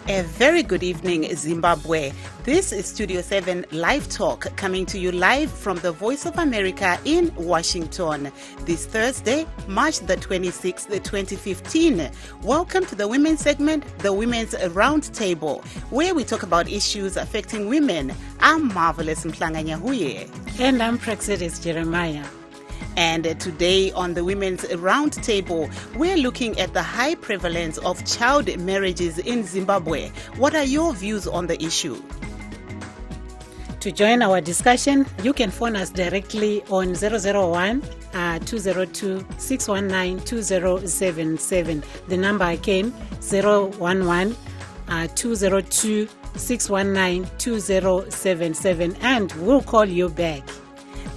A very good evening, Zimbabwe. This is Studio 7 Live Talk, coming to you live from the Voice of America in Washington. This Thursday, March the 26th, 2015. Welcome to the women's segment, the Women's Roundtable, where we talk about issues affecting women. I'm Marvelous Mhlanga Nyahuye. And I'm Praxedis Jeremiah. And today on the Women's Roundtable, we're looking at the high prevalence of child marriages in Zimbabwe. What are your views on the issue? To join our discussion, you can phone us directly on 001-202-619-2077. The number again, 011-202-619-2077, and we'll call you back.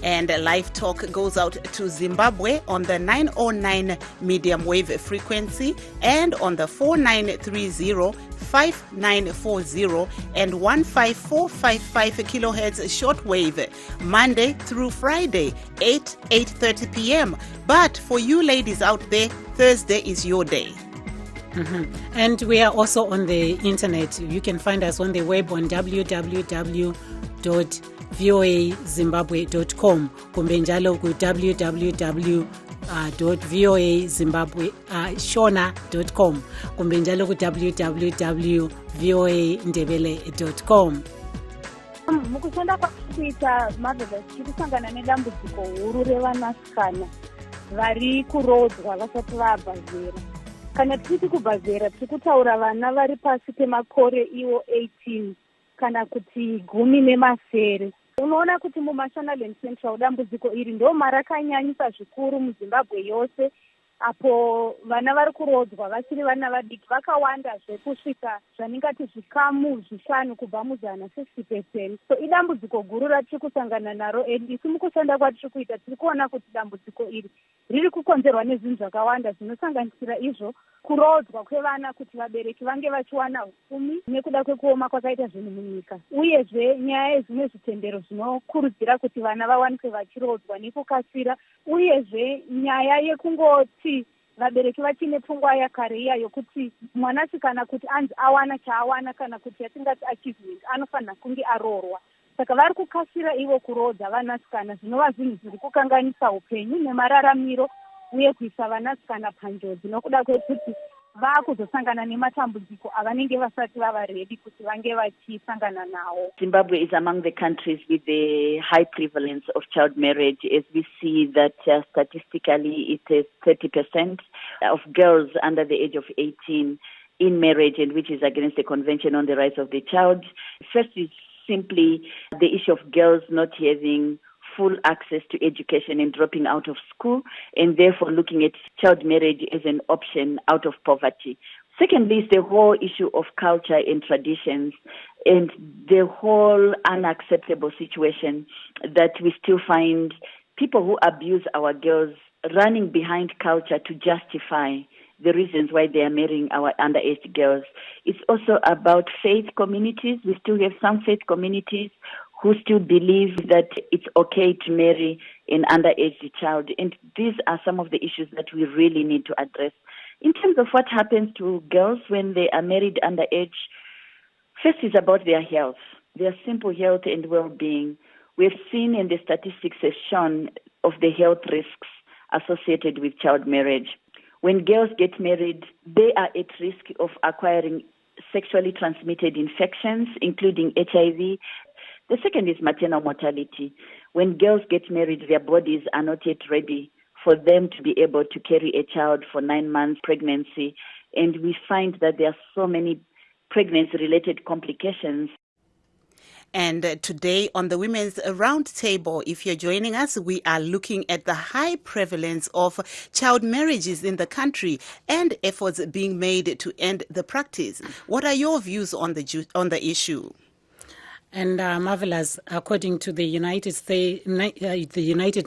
And Live Talk goes out to Zimbabwe on the 909 medium wave frequency and on the 4930, 5940 and 15455 kilohertz shortwave, Monday through Friday, 8:30 p.m. But for you ladies out there, Thursday is your day. And we are also on the internet. You can find us on the web on www.voazimbabwe.com, kumbe njalo ku www.voazimbabwe.shona.com, kumbe njalo ku www.voandebele.com. Mukushanda kwakuita Marvelous kusangana nedambudziko huru revanasikana vari kurodzwa vasati vabhazera. Kana tiri kubhazera tiri kutaura vana vari pasi pemakore iwo 18 kana kuti 18. Unoona kuti muMashonaland Central dambudziko iri ndo marakanyanyisa zvikuru muZimbabwe yose, apo vana vari kurodzwa vachiri vana vadiki vakawanda zvekusvika zvaningati zvikamu 5 kubva muzana 60%. So idambudziko guru ratiri kusangana naro, isu mukushanda kwatiri kuita tiri kuona kuti dambudziko iri riri kukonzerwa nezvinhu zvakawanda zvinosanganisira izvo kurodzwa kwevana kuti vabereki vange vachiwana upfumi nekuda kwekuoma kwakaita zvinhu munyika, uyezve nyaya yezvimwe zvitendero zvinokurudzira kuti vana vawanikwe vachirodzwa nekukasira, uyezve nyaya yekungoti vabereki vachine pfungwa yakare iya yokuti mwanasikana kuti anzi awana chaawana kana kuti yatingati achievement anofanira kunge aroorwa. Saka vari kukasira ivo kurodza vanasikana, zvinova zvinhu zviri kukanganisa upenyu nemararamiro uye kuisa vanasikana panjodzi nokuda kwekuti vaakuzosangana nematambudziko avanenge vasati vava ready kuti vange vachisangana nawo. Zimbabwe is among the countries with the high prevalence of child marriage, as we see that statistically it is 30% of girls under the age of 18 in marriage, and which is against the Convention on the Rights of the Child. First is simply the issue of girls not having full access to education and dropping out of school, and therefore looking at child marriage as an option out of poverty. Secondly is the whole issue of culture and traditions and the whole unacceptable situation that we still find people who abuse our girls running behind culture to justify the reasons why they are marrying our underage girls. It's also about faith communities. We still have some faith communities who still believe that it's okay to marry an underage child. And these are some of the issues that we really need to address. In terms of what happens to girls when they are married underage, first is about their health, their simple health and well-being. We've seen, and the statistics have shown, of the health risks associated with child marriage. When girls get married, they are at risk of acquiring sexually transmitted infections, including HIV. The second is maternal mortality. When girls get married, their bodies are not yet ready for them to be able to carry a child for 9 months pregnancy. And we find that there are so many pregnancy-related complications. And today on the Women's Roundtable, if you're joining us, we are looking at the high prevalence of child marriages in the country and efforts being made to end the practice. What are your views on the issue? And Marvelous, according to the United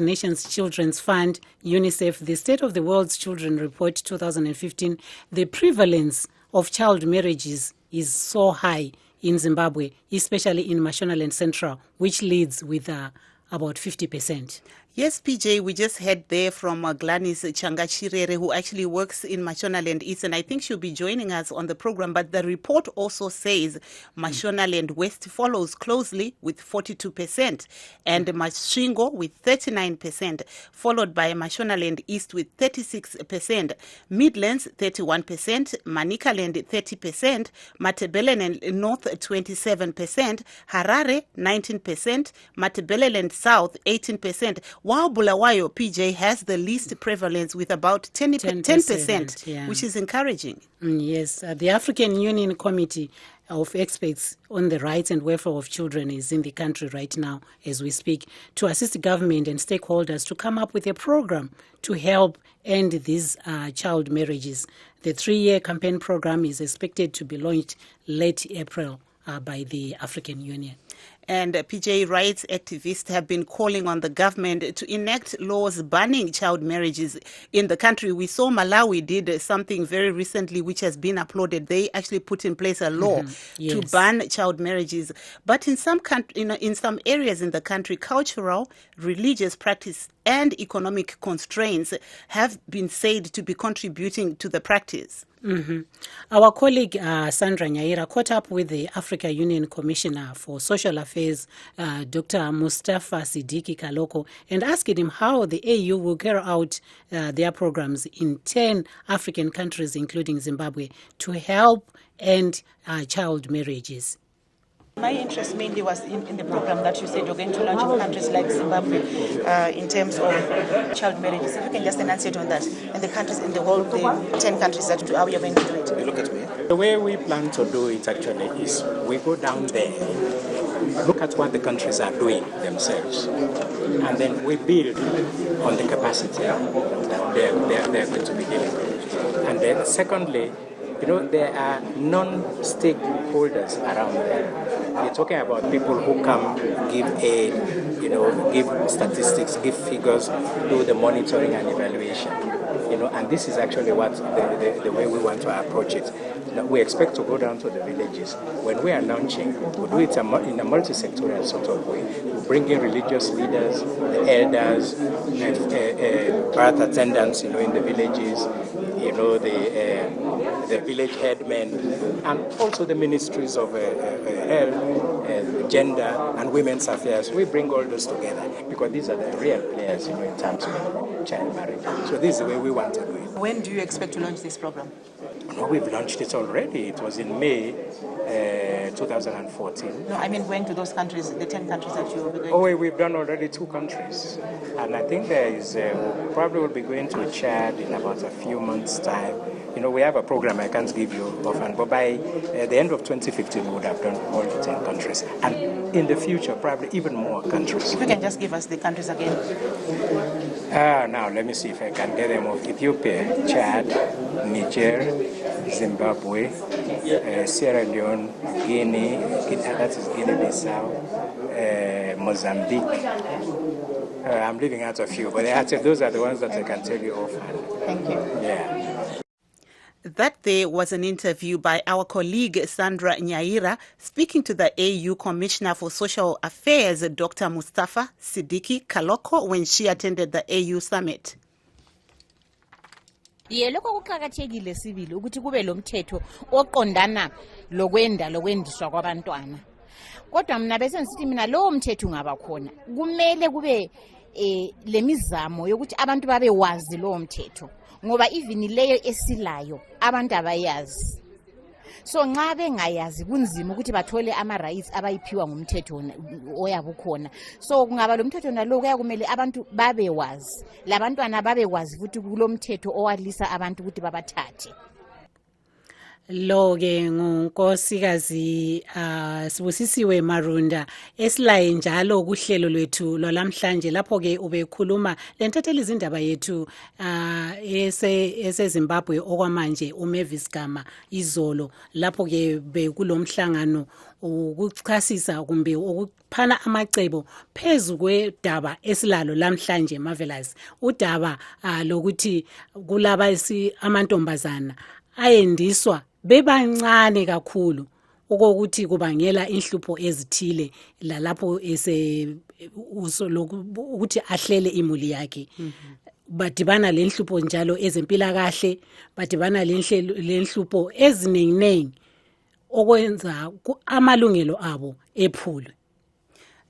Nations Children's Fund, UNICEF, the State of the World's Children Report 2015, the prevalence of child marriages is so high in Zimbabwe, especially in Mashonaland Central, which leads with about 50%. Yes, PJ, we just heard there from Gladys Changachirere, who actually works in Mashonaland East, and I think she'll be joining us on the program. But the report also says Mashonaland West follows closely with 42%, and Mashingo with 39%, followed by Mashonaland East with 36%, Midlands 31%, Manicaland 30%, Matabeleland North 27%, Harare 19%, Matabeleland South 18%, while Bulawayo, PJ, has the least prevalence with about 10%, yeah. which is encouraging. Yes, the African Union Committee of Experts on the Rights and Welfare of Children is in the country right now as we speak to assist government and stakeholders to come up with a program to help end these child marriages. The 3-year campaign program is expected to be launched late April by the African Union. And PJ, rights activists have been calling on the government to enact laws banning child marriages in the country. We saw Malawi did something very recently which has been uploaded. They actually put in place a law to ban child marriages. But in some in some areas in the country, cultural, religious practice and economic constraints have been said to be contributing to the practice. Our colleague Sandra Nyaira caught up with the Africa Union Commissioner for Social Affairs, Dr. Mustafa Sidiki Kaloko, and asked him how the AU will carry out their programs in 10 African countries, including Zimbabwe, to help end child marriages. My interest mainly was in the program that you said you're going to launch in countries like Zimbabwe in terms of child marriages. If you can just enunciate on that, and the countries in the world, the 10 countries that how you're going to do it. You look at me. The way we plan to do it actually is we go down there, look at what the countries are doing themselves, and then we build on the capacity that they're going to be dealing with. And then secondly, there are non-stakeholders around there. We're talking about people who come, give aid, give statistics, give figures, do the monitoring and evaluation. And this is actually what the way we want to approach it. We expect to go down to the villages. When we are launching, we'll do it in a multi-sectorial sort of way. We'll bring in religious leaders, the elders, birth attendants, in the villages, the village headmen, and also the ministries of health, gender, and women's affairs. We bring all those together because these are the real players, in terms of child marriage. So this is the way we want to do it. When do you expect to launch this program? No, we've launched it already. It was in May 2014. No, I mean going to those countries, the 10 countries that you will be going to. We've done already 2 countries. And I think there is, probably will be going to Chad in about a few months' time. We have a program I can't give you offhand, but by the end of 2015, we would have done all the 10 countries. And in the future, probably even more countries. If you can just give us the countries again. Now, let me see if I can get them off. Ethiopia, Chad, Niger, Zimbabwe, Sierra Leone, Guinea, that is Guinea-Bissau, Mozambique. I'm leaving out a few, but those are the ones that I can tell you offhand. Thank you. Yeah. That there was an interview by our colleague Sandra Nyaira speaking to the AU Commissioner for Social Affairs, Dr. Mustafa Sidiki Kaloko, when she attended the AU Summit. Lokho kuqhakathekile sibili ukuthi kube lo mthetho oqondana lokwendiswa kwabantwana. Kodwa mina bese ngisithi mina lo mthetho ungaba khona. Kumele kube lemizamo yokuthi abantu babe wazi lo mthetho. Ngoba even leyo esilayo abantu abayazi. So nxa bengayazi kunzima ukuthi bathole ama-rights abayiphiwa ngumthetho oyabo khona. So kungaba lo mthetho nalo kuyakumele abantu babewazi. Labantwana babewazi futhi kulo mthetho owalisa abantu ukuthi babathathe. Lo ke ngunkosikazi Sibusisiwe Marunda esilaye njalo kuhlelo lwethu lwalamhlanje lapho ke ubekhuluma lentatheli izindaba yethu eseZimbabwe okwamanje uMavis Gama izolo lapho ke bekulomhlangano ukuchasisa kumbe ukuphana amacebo phezu kwedaba esilalo lamhlanje Marvelous udaba lokuthi kulaba amantombazana ayendiswa bebancane kakhulu okokuthi kubangela inhlupho ezithile lalapho ukuthi ahlele imuli yakhe. Badibana lenhlupho njalo ezempilakahle, badibana lenhlupho eziningi okwenza amalungelo abo ephulwe.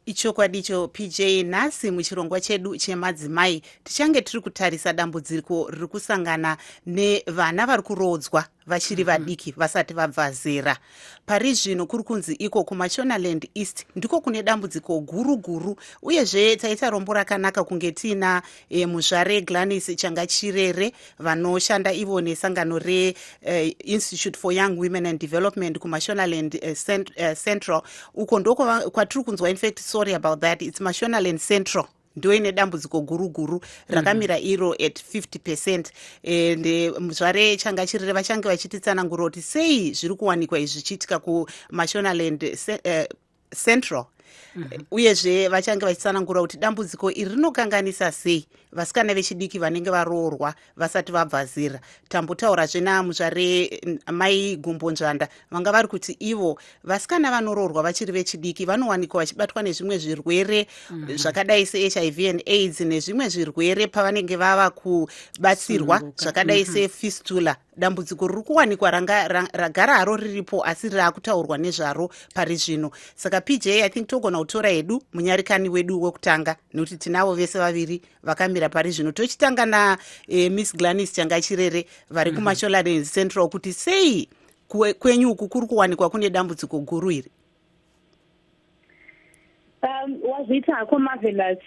Ichokwadicho PJ nhasi muchirongwa chedu chemadzimai tichange tiri kutarisa dambudziko riri kusangana nevana vari kurodzwa vachiri vadiki vasati vabva zera. Pari zvino kuri kunzi iko kuMashonaland East ndiko kune dambudziko guru uyezve taita rombo rakanaka kunge tina muzvare Gladys Changachirere vanoshanda ivo nesangano re Institute for Young Women and Development kuMashonaland Central. Uko ndoko kwatiri kunzwa, in fact sorry about that, it's Mashonaland Central ndoine dambudziko guru rakamira iro at 50%. And muzvare Changachirere vachange vachititsanangura kuti sei zviri kuwanikwa izvi zvichiitika kuMashonaland Central. Uyezve vachange vachitsanangura kuti dambudziko iri rinokanganisa sei vasikana vechidiki vanenge varoorwa vasati vabva zera. Tambotaurazve namuzvare mai Gumbonzvanda vanga vari kuti ivo vasikana vanoroorwa vachiri vechidiki vanowanikwa vachibatwa nezvimwe zvirwere zvakadai seHIV and AIDS nezvimwe zvirwere pavanenge vava kubatsirwa zvakadai sefistula. Dambudziko riri kuwanikwa ragara haro riripo asi raakutaurwa nezvaro pari zvino. Saka PJ I think togona kutora hedu munyarikani wedu wekutanga nekuti tinavo vese vaviri vakamira pari zvino. Tochitanga na Miss Gladys Changachirere vari kuMashonaland Central kuti sei kwenyu uku kuri kuwanikwa kune dambudziko guru iri. Wazviita hako marvelous.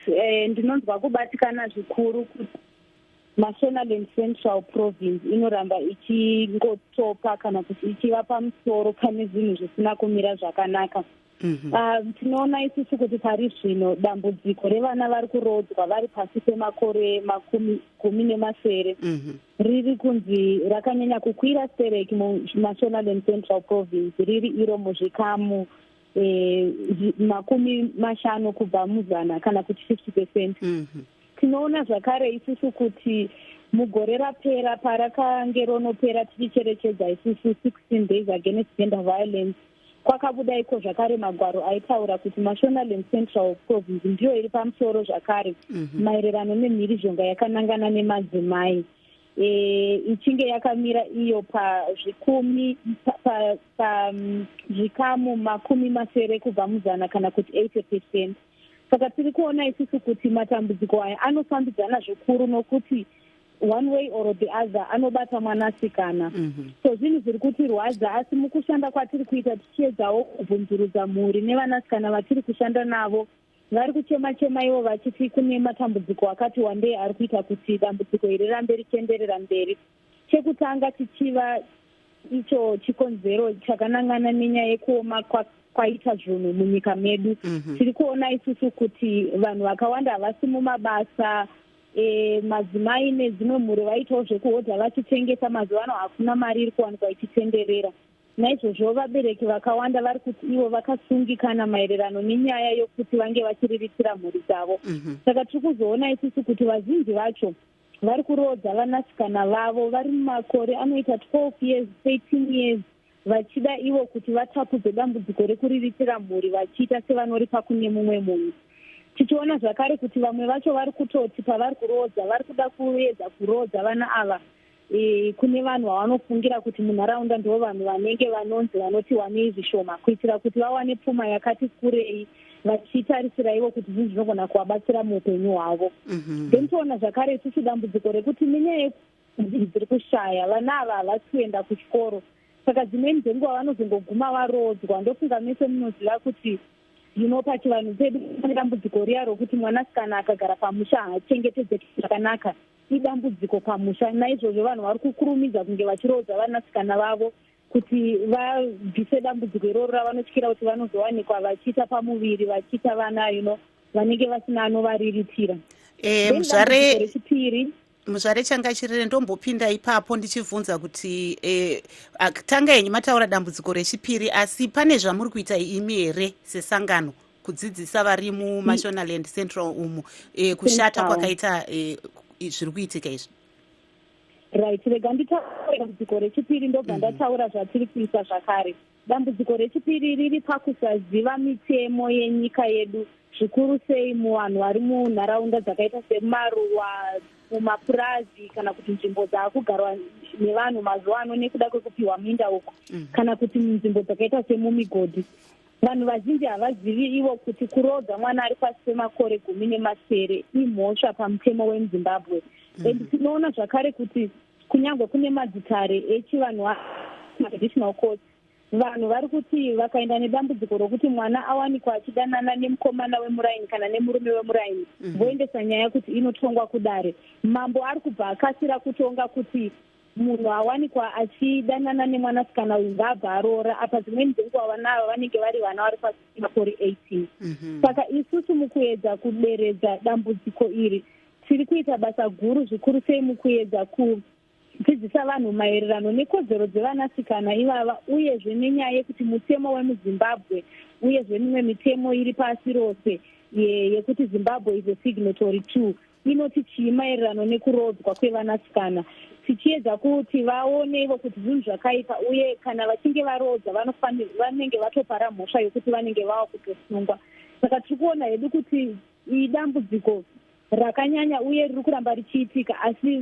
Ndinonzwa kubatikana zvikuru kuti Mashonaland Central Province inoramba ichingotopa kana kuti ichiva pamusoro pane zvinhu zvisina kumira zvakanaka. Tinoona isusu kuti pari zvino dambudziko revana vari kurodzwa vari pasi pemakore 10 riri kunzi rakanyanya kukwira stereki muMashonaland Central Province, riri iro muzvikamu 50 kubva muzana kana kuti 50%. Tinoona zvakare isusu kuti mugore rapera parakange ronopera tichicherechedza isusu 16 days against gender violence, kwakabuda iko zvakare magwaro aitaura kuti Mashonaland Central Province ndiyo iri pamusoro zvakare maererano nemhirizhonga yakanangana nemadzimai. Ichinge yakamira iyo pazvikamu 80 kubva muzana kana kuti 80%. Saka tiri kuona isusu kuti matambudziko aya anofambidzana zvikuru nokuti one way or the other anobata mwanasikana. So zvinhu zviri kutirwadza, asi mukushanda kwatiri kuita tichiedzawo kubvunzurudza mhuri nevanasikana vatiri kushanda navo vari kuchema ivo vachiti kune matambudziko akati wandei ari kuita kuti dambudziko iri rambe richienderera mberi. Chekutanga chichiva icho chikonzero chakanangana nenyaya yekuoma kwaita zvinhu munyika medu. Tiri kuona isusu kuti vanhu vakawanda havasi mumabasa, madzimai nedzimwe mhuri vaitawo zvekuhodha vachitengesa, mazuva ano hakuna mari iri kuwanikwa ichitenderera. Naizvozvo vabereki vakawanda vari kuti ivo vakasungikana maererano nenyaya yokuti vange vachiriritira mhuri dzavo. Saka tiri kuzoona isusu kuti vazhinji vacho vari kurodza vanasikana vavo vari mumakore anoita 12 years 13 years vachida ivo kuti vatapudze dambudziko rekuriritira mhuri vachiita sevanoripa kune mumwe munhu. Tichiona zvakare kuti vamwe vacho vari kutoti pavari kurodza vari kuda kuedza kurodza vana ava kune vanhu vavanofungira kuti munharaunda ndo vanhu vanenge vanonzi vanoti wanei zvishoma, kuitira kuti vawane pfuma yakati kurei vachitarisira ivo kuti zvinhu zvinogona kuvabatsira muupenyu hwavo. Then toona zvakare isusu dambudziko rekuti nenyaya dziri kushaya vana ava havasi kuenda kuchikoro. Saka dzimweni dzenguva vanozongoguma varodzwa. Ndofunga mese munoziva kuti pachivanhu pedu pane dambudziko riya rokuti mwanasikana akagara pamusha haachengetedzeki zvakanaka, idambudziko pamusha. Naizvozvo vanhu vari kukurumidza kunge vachirodza vanasikana vavo kuti vabvise dambudziko iroro ravanotyira kuti vanozowanikwa vachiita pamuviri, vachiita vana vanenge vasina anovariritira. Muzvare Changachirere ndombopinda ipapo ndichibvunza kuti tanga yenyu mataura dambudziko rechipiri, asi pane zvamuri kuita imi here sesangano kudzidzisa vari muMashonaland Central umu kushata kwakaita zviri kuitika izvi? right, rega nditaura dambudziko rechipiri ndobva ndataura zvatiri kuisa zvakare. Dambudziko rechipiri riri pakusaziva mitemo yenyika yedu, zvikuru sei muvanhu vari munharaunda dzakaita semaruwa, mumapurazi kana kuti nzvimbo dzaakugarwa nevanhu mazuva ano nekuda kwekupiwa minda uko, kana kuti munzvimbo dzakaita semumigodhi. Vanhu vazhinji havazivi ivo kuti kurodza mwana ari pasi pemakore 10 imhosva pamutemo wemuzimbabwe. Tinoona zvakare kuti kunyange kune madzitare echivanhu traditional court, vanhu vari kuti vakaenda nedambudziko rokuti mwana awanikwa achidanana nemukomana wemuraini kana nemurume wemuraini, voendesa nyaya kuti inotongwa kudare. Mambo ari kubva akasira kutonga kuti munhu awanikwa achidanana nemwanasikana uyu ngabva aroora. Apa dzimweni dzenguva vana ava vanenge vari vana vari pasi pemakore 18. Saka isusu mukuedza kuderedza dambudziko iri tiri kuita basa guru zvikuru sei mukuedza kudzidzisa vanhu maererano nekodzero dzevanasikana ivava, uyezve nenyaya yekuti mutemo wemuzimbabwe uyezve mimwe mitemo iri pasi rose yekuti Zimbabwe is a signatory to inoti chii maererano nekurodzwa kwevanasikana, tichiedza kuti vaone ivo kuti zvinhu zvakaipa, uye kana vachinge varodza vanenge vatopara mhosva yokuti vanenge vava kutosungwa. Saka tiri kuona hedu kuti idambudziko rakanyanya uye riri kuramba richiitika, asi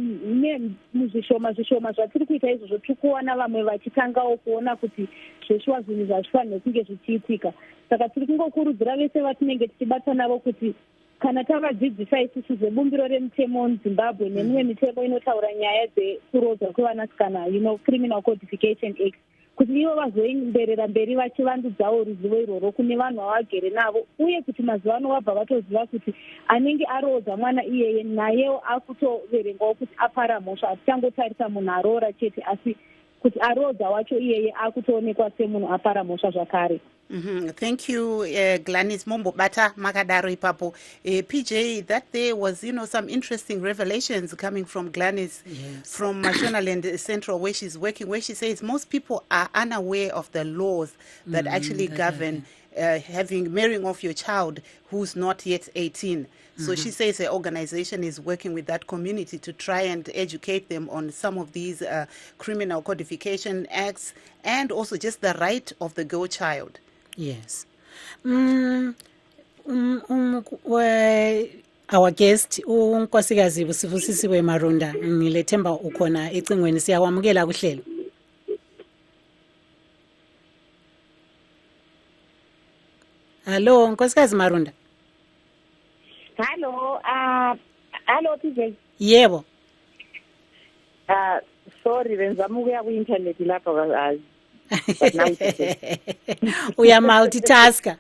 muzvishoma zvatiri kuita izvozvo tiri kuona vamwe vachitangawo kuona kuti zveshuwa zvinhu zvazvifanire kunge zvichiitika. Saka tiri kungokurudzira vese vatinenge tichibata navo kuti kana tavadzidzisa isusu zvebumbiro remutemo muzimbabwe nemimwe mitemo inotaura nyaya dzekurodzwa kwevanasikana, Criminal Codification Act, kuti ivo vazoenderera mberi vachivandudzawo ruzivo irworwo kune vanhu vavagere navo, uye kuti mazuva ano vabva vatoziva kuti anenge arodza mwana iyeye nayewo akutoverengwawo kuti apara mhosva, atichangotarisa munhu aroora chete, asi kuti arodza wacho iyeye akutoonekwa semunhu apara mhosva zvakare. Thank you, Gladys Mombobata Makadaro Ipapo. PJ, that there was, some interesting revelations coming from Gladys from Mashonaland Central, where she's working, where she says most people are unaware of the laws that actually govern marrying off your child who's not yet 18. So she says her organization is working with that community to try and educate them on some of these criminal codification acts and also just the right of the girl child. Yes. Our guest unkosikazi Busivusisiwe Marunda ngilethemba ukhona ecingweni, siyakwamukela kuhlelo. Hello nkosikazi Marunda. Hello TJ. Yebo. Sorry benzama ukuya ku internet lapha uya multitasker.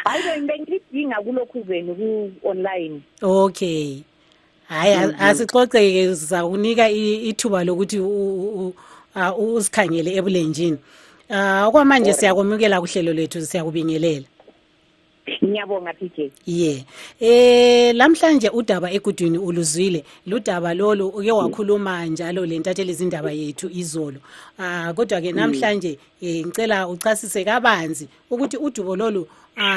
Hayi ngidinga kulokhu zenu ku online. Okay. Hayi asixoxeke, sizakunika ithuba lokuthi usikhangele ebulenjini. Okwamanje siyakwamukela kuhlelo lethu, siyakubingelela. Ngiyabonga PJ. Lamhlanje udaba egudwini uluzwile, ludaba lolu uke wakhuluma njalo lentatheli izindaba yethu izolo. Kodwa ke namhlanje ngicela uchasise kabanzi ukuthi udubo lolu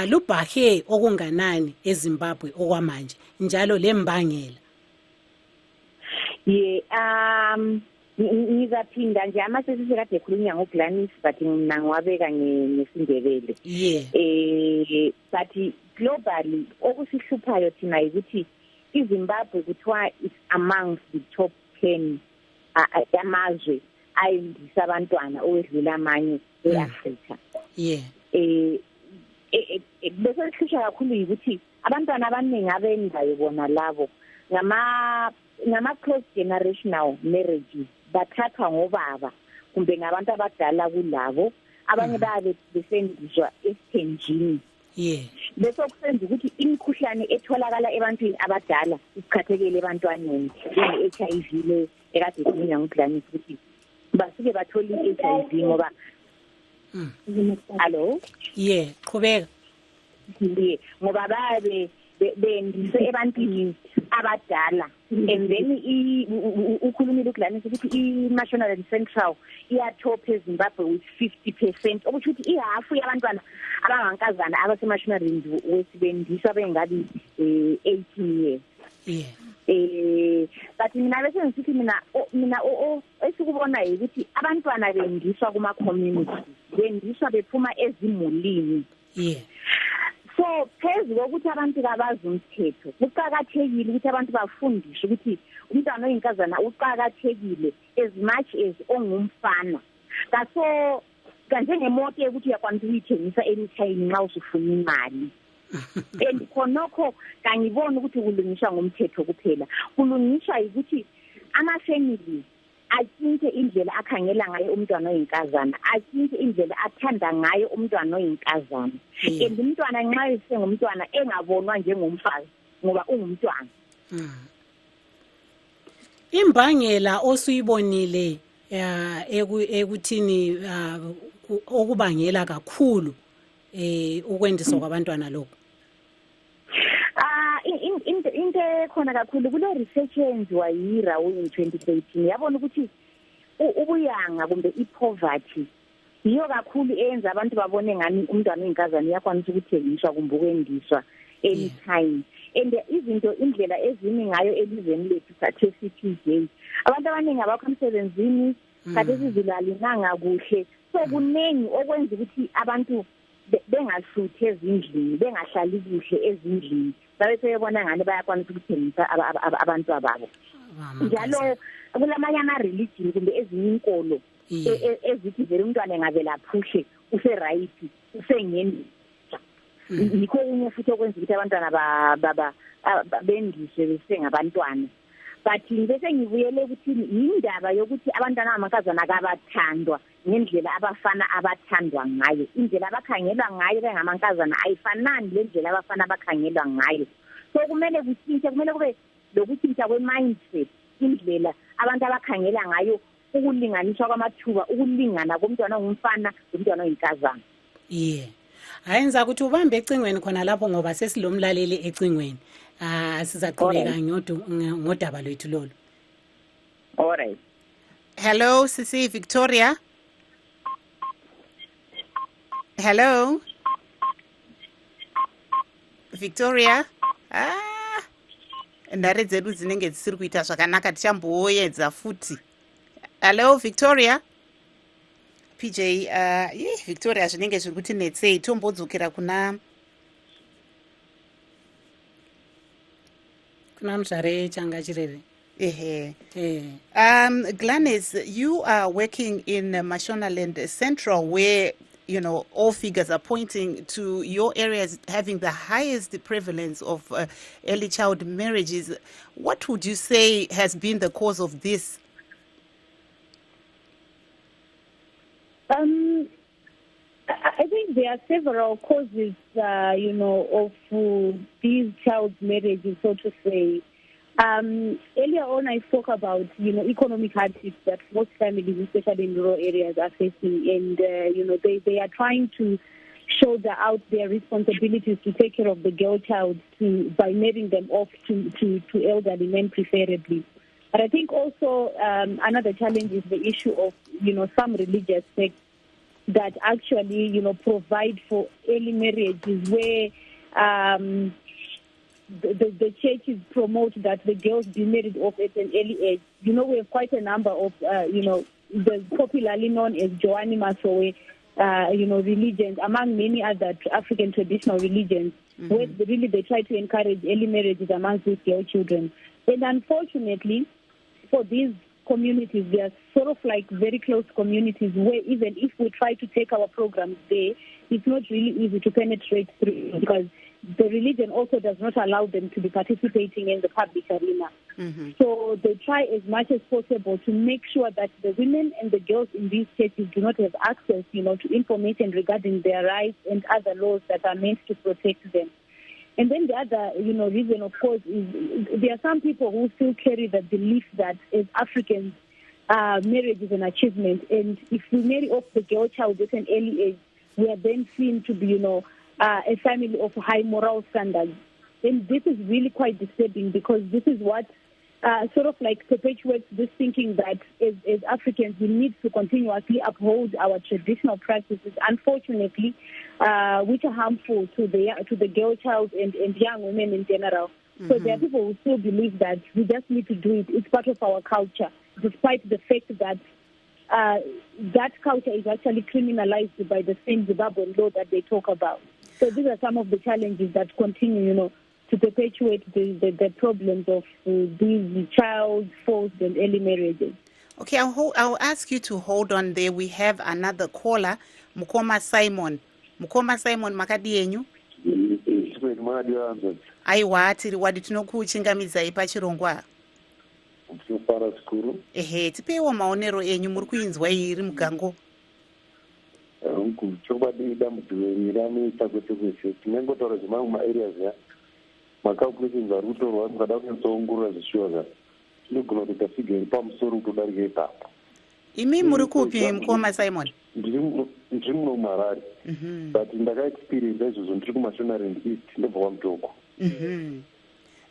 lubhahe okunganani eZimbabwe okwamanje njalo lembangela. Ngizaphinda nje amasesi kade ekhulunywa ngoGladys but mina ngiwabeka ngesindebele. But globally okusihluphayo thina ukuthi iZimbabwe kuthiwa is amongst the top 10 amazwe ayindisa abantwana owedlula amanye eAfrika. Bese sihlusha kakhulu ukuthi abantwana abaningi abendayo bona labo ngama cross generational marriages bathathwa ngobaba kumbe ngabantu abadala kulabo, abanye babe besendiswa esithenjini. Bese kusenza ukuthi imikhuhlane etholakala ebantwini abadala ikhathekele ebantwaneni nge-HIV le ekade kunya nguglanisi ukuthi basuke bathola i-HIV ngoba Hello? Qhubeka. Ngoba babe bendise ebantwini abadala, and then ukhulumile uGladys ukuthi i-National Central iyatop eZimbabwe with 50%, okusho ukuthi ihafu yabantwana abangankazana abasemationalini wesibendiswa bengabi 18 years. but mina bese ngisithi mina esikubona ukuthi abantwana bendiswa kuma communities bendiswa bephuma ezimulini so phezulu kokuthi abantu kabazi umthetho kuqhakathekile ukuthi abantu bafundiswe ukuthi umntwana oyinkazana uqhakathekile as much as ongumfana kaso kanjengemoto ukuthi uyakwanisa ukuyithengisa anytime nxa usufuna imali and khonokho kangibona ukuthi kulungiswa ngomthetho kuphela kulungiswa ukuthi ama-family atshintshe indlela akhangela ngayo umntwana oyinkazana atshintshe indlela athanda ngayo umntwana oyinkazana and umntwana nxa esengumntwana engabonwa njengomfazi ngoba ungumntwana imbangela osuyibonile ekuthini okubangela kakhulu ukwendiswa kwabantwana lokho into ekhona kakhulu kule research yenziwa yirawo in 2013 yabona ukuthi ubuyanga kumbe ipoverty yiyo kakhulu eyenza abantu babone ngani umntwana oyinkazana uyakwanisa ukuthengiswa kumbe ukwendiswa anytime and izinto indlela ezimi ngayo elizweni lethu sathesithi abantu abaningi abakho emsebenzini sathesizilalinanga kuhle so kunengi okwenza ukuthi abantu bengahluthi ezindlini bengahlali kuhle ezindlini babe sebona ngani bayakwanisa ukuthengisa abantu ababo njalo kulamanye ama-religion kumbe ezinye inkolo ezithi vele umntwana engavela aphushe use-right usengeni yikho kunye futhi okwenza ukuthi abantwana bendiswe besengabantwana but bese ngivuyele ukuthi yindaba yokuthi abantwana amankazana kabathandwa ngendlela abafana abathandwa ngayo indlela abakhangelwa ngayo bengamankazana ayifanani lendlela abafana abakhangelwa ngayo so kumele kutshintshe kumele kube lokutshintsha kwe-mindset indlela abantu abakhangela ngayo ukulinganiswa kwamathuba ukulingana komntwana ongumfana lomntwana oyinkazana hayenza ukuthi ubambe ecingweni khona lapho ngoba sesilomlaleli ecingweni sizaqhubeka ngodaba lwethu lolo alright hello sisi Victoria hello Victoria ndare dzedu dzinenge dzisiri kuita zvakanaka tichamboyedza futi hello Victoria PJ Victoria zvinenge zviri kuti netsei tombodzokera kuna mzvare changa chirere Gladys, you are working in Mashonaland Central where all figures are pointing to your areas having the highest prevalence of early child marriages. What would you say has been the cause of this? I think there are several causes, of these child marriages, so to say. Earlier on, I spoke about, economic hardships that most families, especially in rural areas, are facing. And, they are trying to shoulder out their responsibilities to take care of the girl child by marrying them off to elderly men preferably. But I think also another challenge is the issue of, some religious sects that actually, provide for early marriages where the churches promote that the girls be married off at an early age. We have quite a number of, the popularly known as Joani Masowe, religions, among many other African traditional religions, where really they try to encourage early marriages amongst these girl children. And unfortunately, for these communities, they are sort of like very close communities where even if we try to take our programs there, it's not really easy to penetrate through because the religion also does not allow them to be participating in the public arena. So they try as much as possible to make sure that the women and the girls in these churches do not have access, to information regarding their rights and other laws that are meant to protect them. And then the other, reason, of course, is there are some people who still carry the belief that as Africans, marriage is an achievement. And if we marry off the girl child at an early age, we are then seen to be, a family of high moral standards. And this is really quite disturbing because this is what sort of like perpetuates this thinking that as Africans, we need to continuously uphold our traditional practices. Unfortunately, which are harmful to the girl child and young women in general. So there are people who still believe that we just need to do it. It's part of our culture, despite the fact that that culture is actually criminalized by the same Zimbabwean law that they talk about. So these are some of the challenges that continue, to perpetuate the problems of these child, forced and early marriages. Okay, I'll ask you to hold on there. We have another caller, Mukoma Simon. Mukoma Simon, makadi yenyu? Aiwa, tiri wadi tinokuchingamidza pachirongwa. Ehe, tipewo maonero enyu, muri kuinzwa iri mugango. Chokwadi dambudziko ramita kuti kwese tinengotaura zvimwe maareas macalculations ari kutorwa mukada kunyatsoongorora zvishuwa tinogona kuti tafigure iri pamusoro kutodarika ipapo. Imi muri kupi Mukoma Simon? Ndiri muno muHarare, but ndakaexperience izvozvo ndiri kuMashonaland East ndobva kwaMutoko.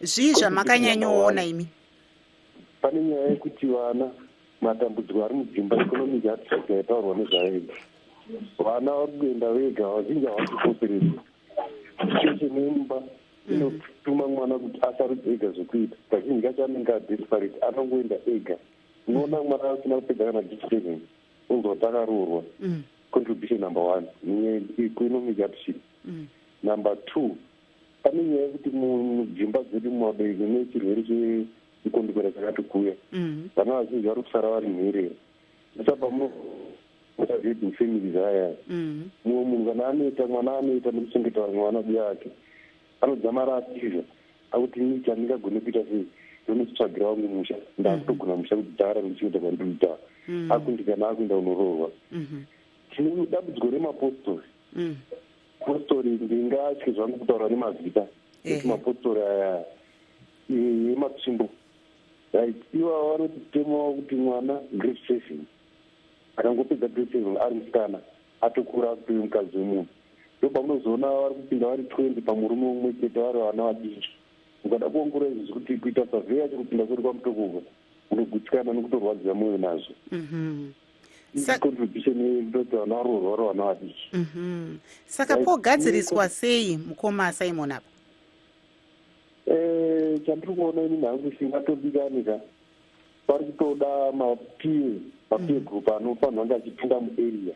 Zvii zvamakanyanyoona imi? Pane nyaya yekuti vana matambudziko ari mudzimba economic hardship yaitaurwa nezvayo. Vana vari kuenda vega, vazhinji havari kukoperera. Situation yemba inotuma mwana kuti asarudze ega zvekuita. Kazhinji kacho anenge adesperate, anongoenda ega. Unoona mwana asina kupedza kana G7 unzoti akaroorwa. Contribution number 1 economic hardship. Number 2, pane nyaya yekuti mudzimba dzedu mumabereko nechirwere chechikondombera chakati kuya. Vana vazhinji vari kusara vari nherera. Saka mutazvedu family zaya. Mumwe munhu kana anoita mwana anoita nekuchengeta vamwe vana yake. Anodzamara atizva akuti ini chandingagone kuita sei ndonotsvagira vamwe musha ndakutogona musha kuti dhara ndichiita kwandinoita akundikana akuenda kunoroorwa. Tine dambudziko remapostori. Postori ndingatye zvangu kutaura nemazita ekuti mapostori aya ematsvimbo ivo vanoti tema kuti mwana grade 7 akangopedza grade 7 ari musikana atokura akutowe mukadzi wemunhu. Ndopamunozoona vari kupinda vari 20 pamurume umwe chete vari vana vadiki. Ukada kuongorora izvi kuti kuita survey yacho kupinda kuri kwaMutoko unogutsikana nekutorwadzira mwoyo nazvo. Contribution yendoti vana varoorwa vari vana vadiki. Saka pogadziriswa sei Mukoma Simon apa? Chandiri kuona ini nhangu singatodikanika vari kutoda mapeer group anofanirwa anga achipinda muarea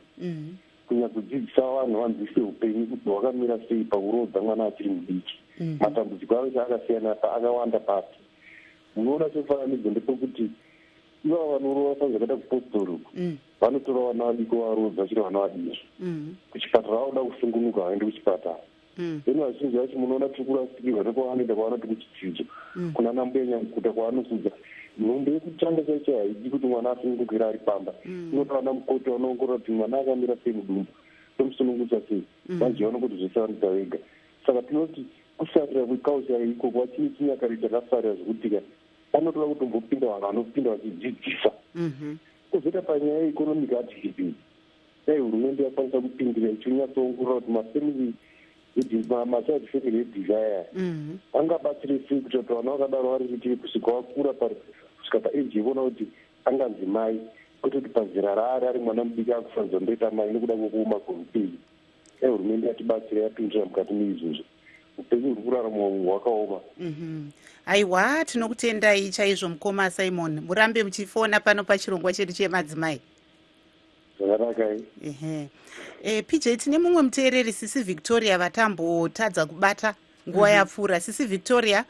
kunyatsodzidzisa vanhu vanzwise upenyu kuti hwakamira sei pakurodza mwana achiri mudiki. Matambudziko avo akasiyana akawanda pasi. Munoona chofananidzo ndepekuti ivo vanorova pazvakaita kupostori uku vanotora vana vadiko varodza vachiri vana vadiki. Kuchipatara vanoda kusungunuka vaende kuchipatara. Then vazhinji vacho munoona tiri kurasikirwa nekwavanoenda kwavanoti kuchidzidzo kuna nambuya nyamukuta kwavanosudza nhombe yekutanga chaicho haidi kuti mwana asunungukira ari pamba. Inotora vana mukoti vanoongorora kuti mwana akamira sei mudumbu tomusunungutsa sei vazhi vaona kuti zvese vanoita vega. Saka tinoti kusarira kwekaucha ikoko vachine chinyakare chakafarira zvekutika anotoda kutombopinda vanhu vanopinda vachidzidzisa. Kozoita panyaya yeeconomic hardship dai hurumende yakwanisa kupindira ichinyatsoongorora kuti mafamily machild family edesire angabatsire sei kuita kuti vana vakadaro vari kuti kusvika vakura kusvika paeji yevona kuti anganzi mai kwete kuti pazera raari ari mwana mudiki akufanirwa ndoita mai nekuda kwekuuma kweupenyu. Dai hurumende yatibatsira yapindira mukati meizvozvo upenyu huri kurarama hwakaoma. Aiwa, tinokutendai chaizvo Mukoma Simon. Murambe muchifona pano pachirongwa chedu chemadzimai. Zvakanakai. PJ tine mumwe muteereri Sisi Victoria vatambotadza kubata nguva yapfuura. Sisi Victoria.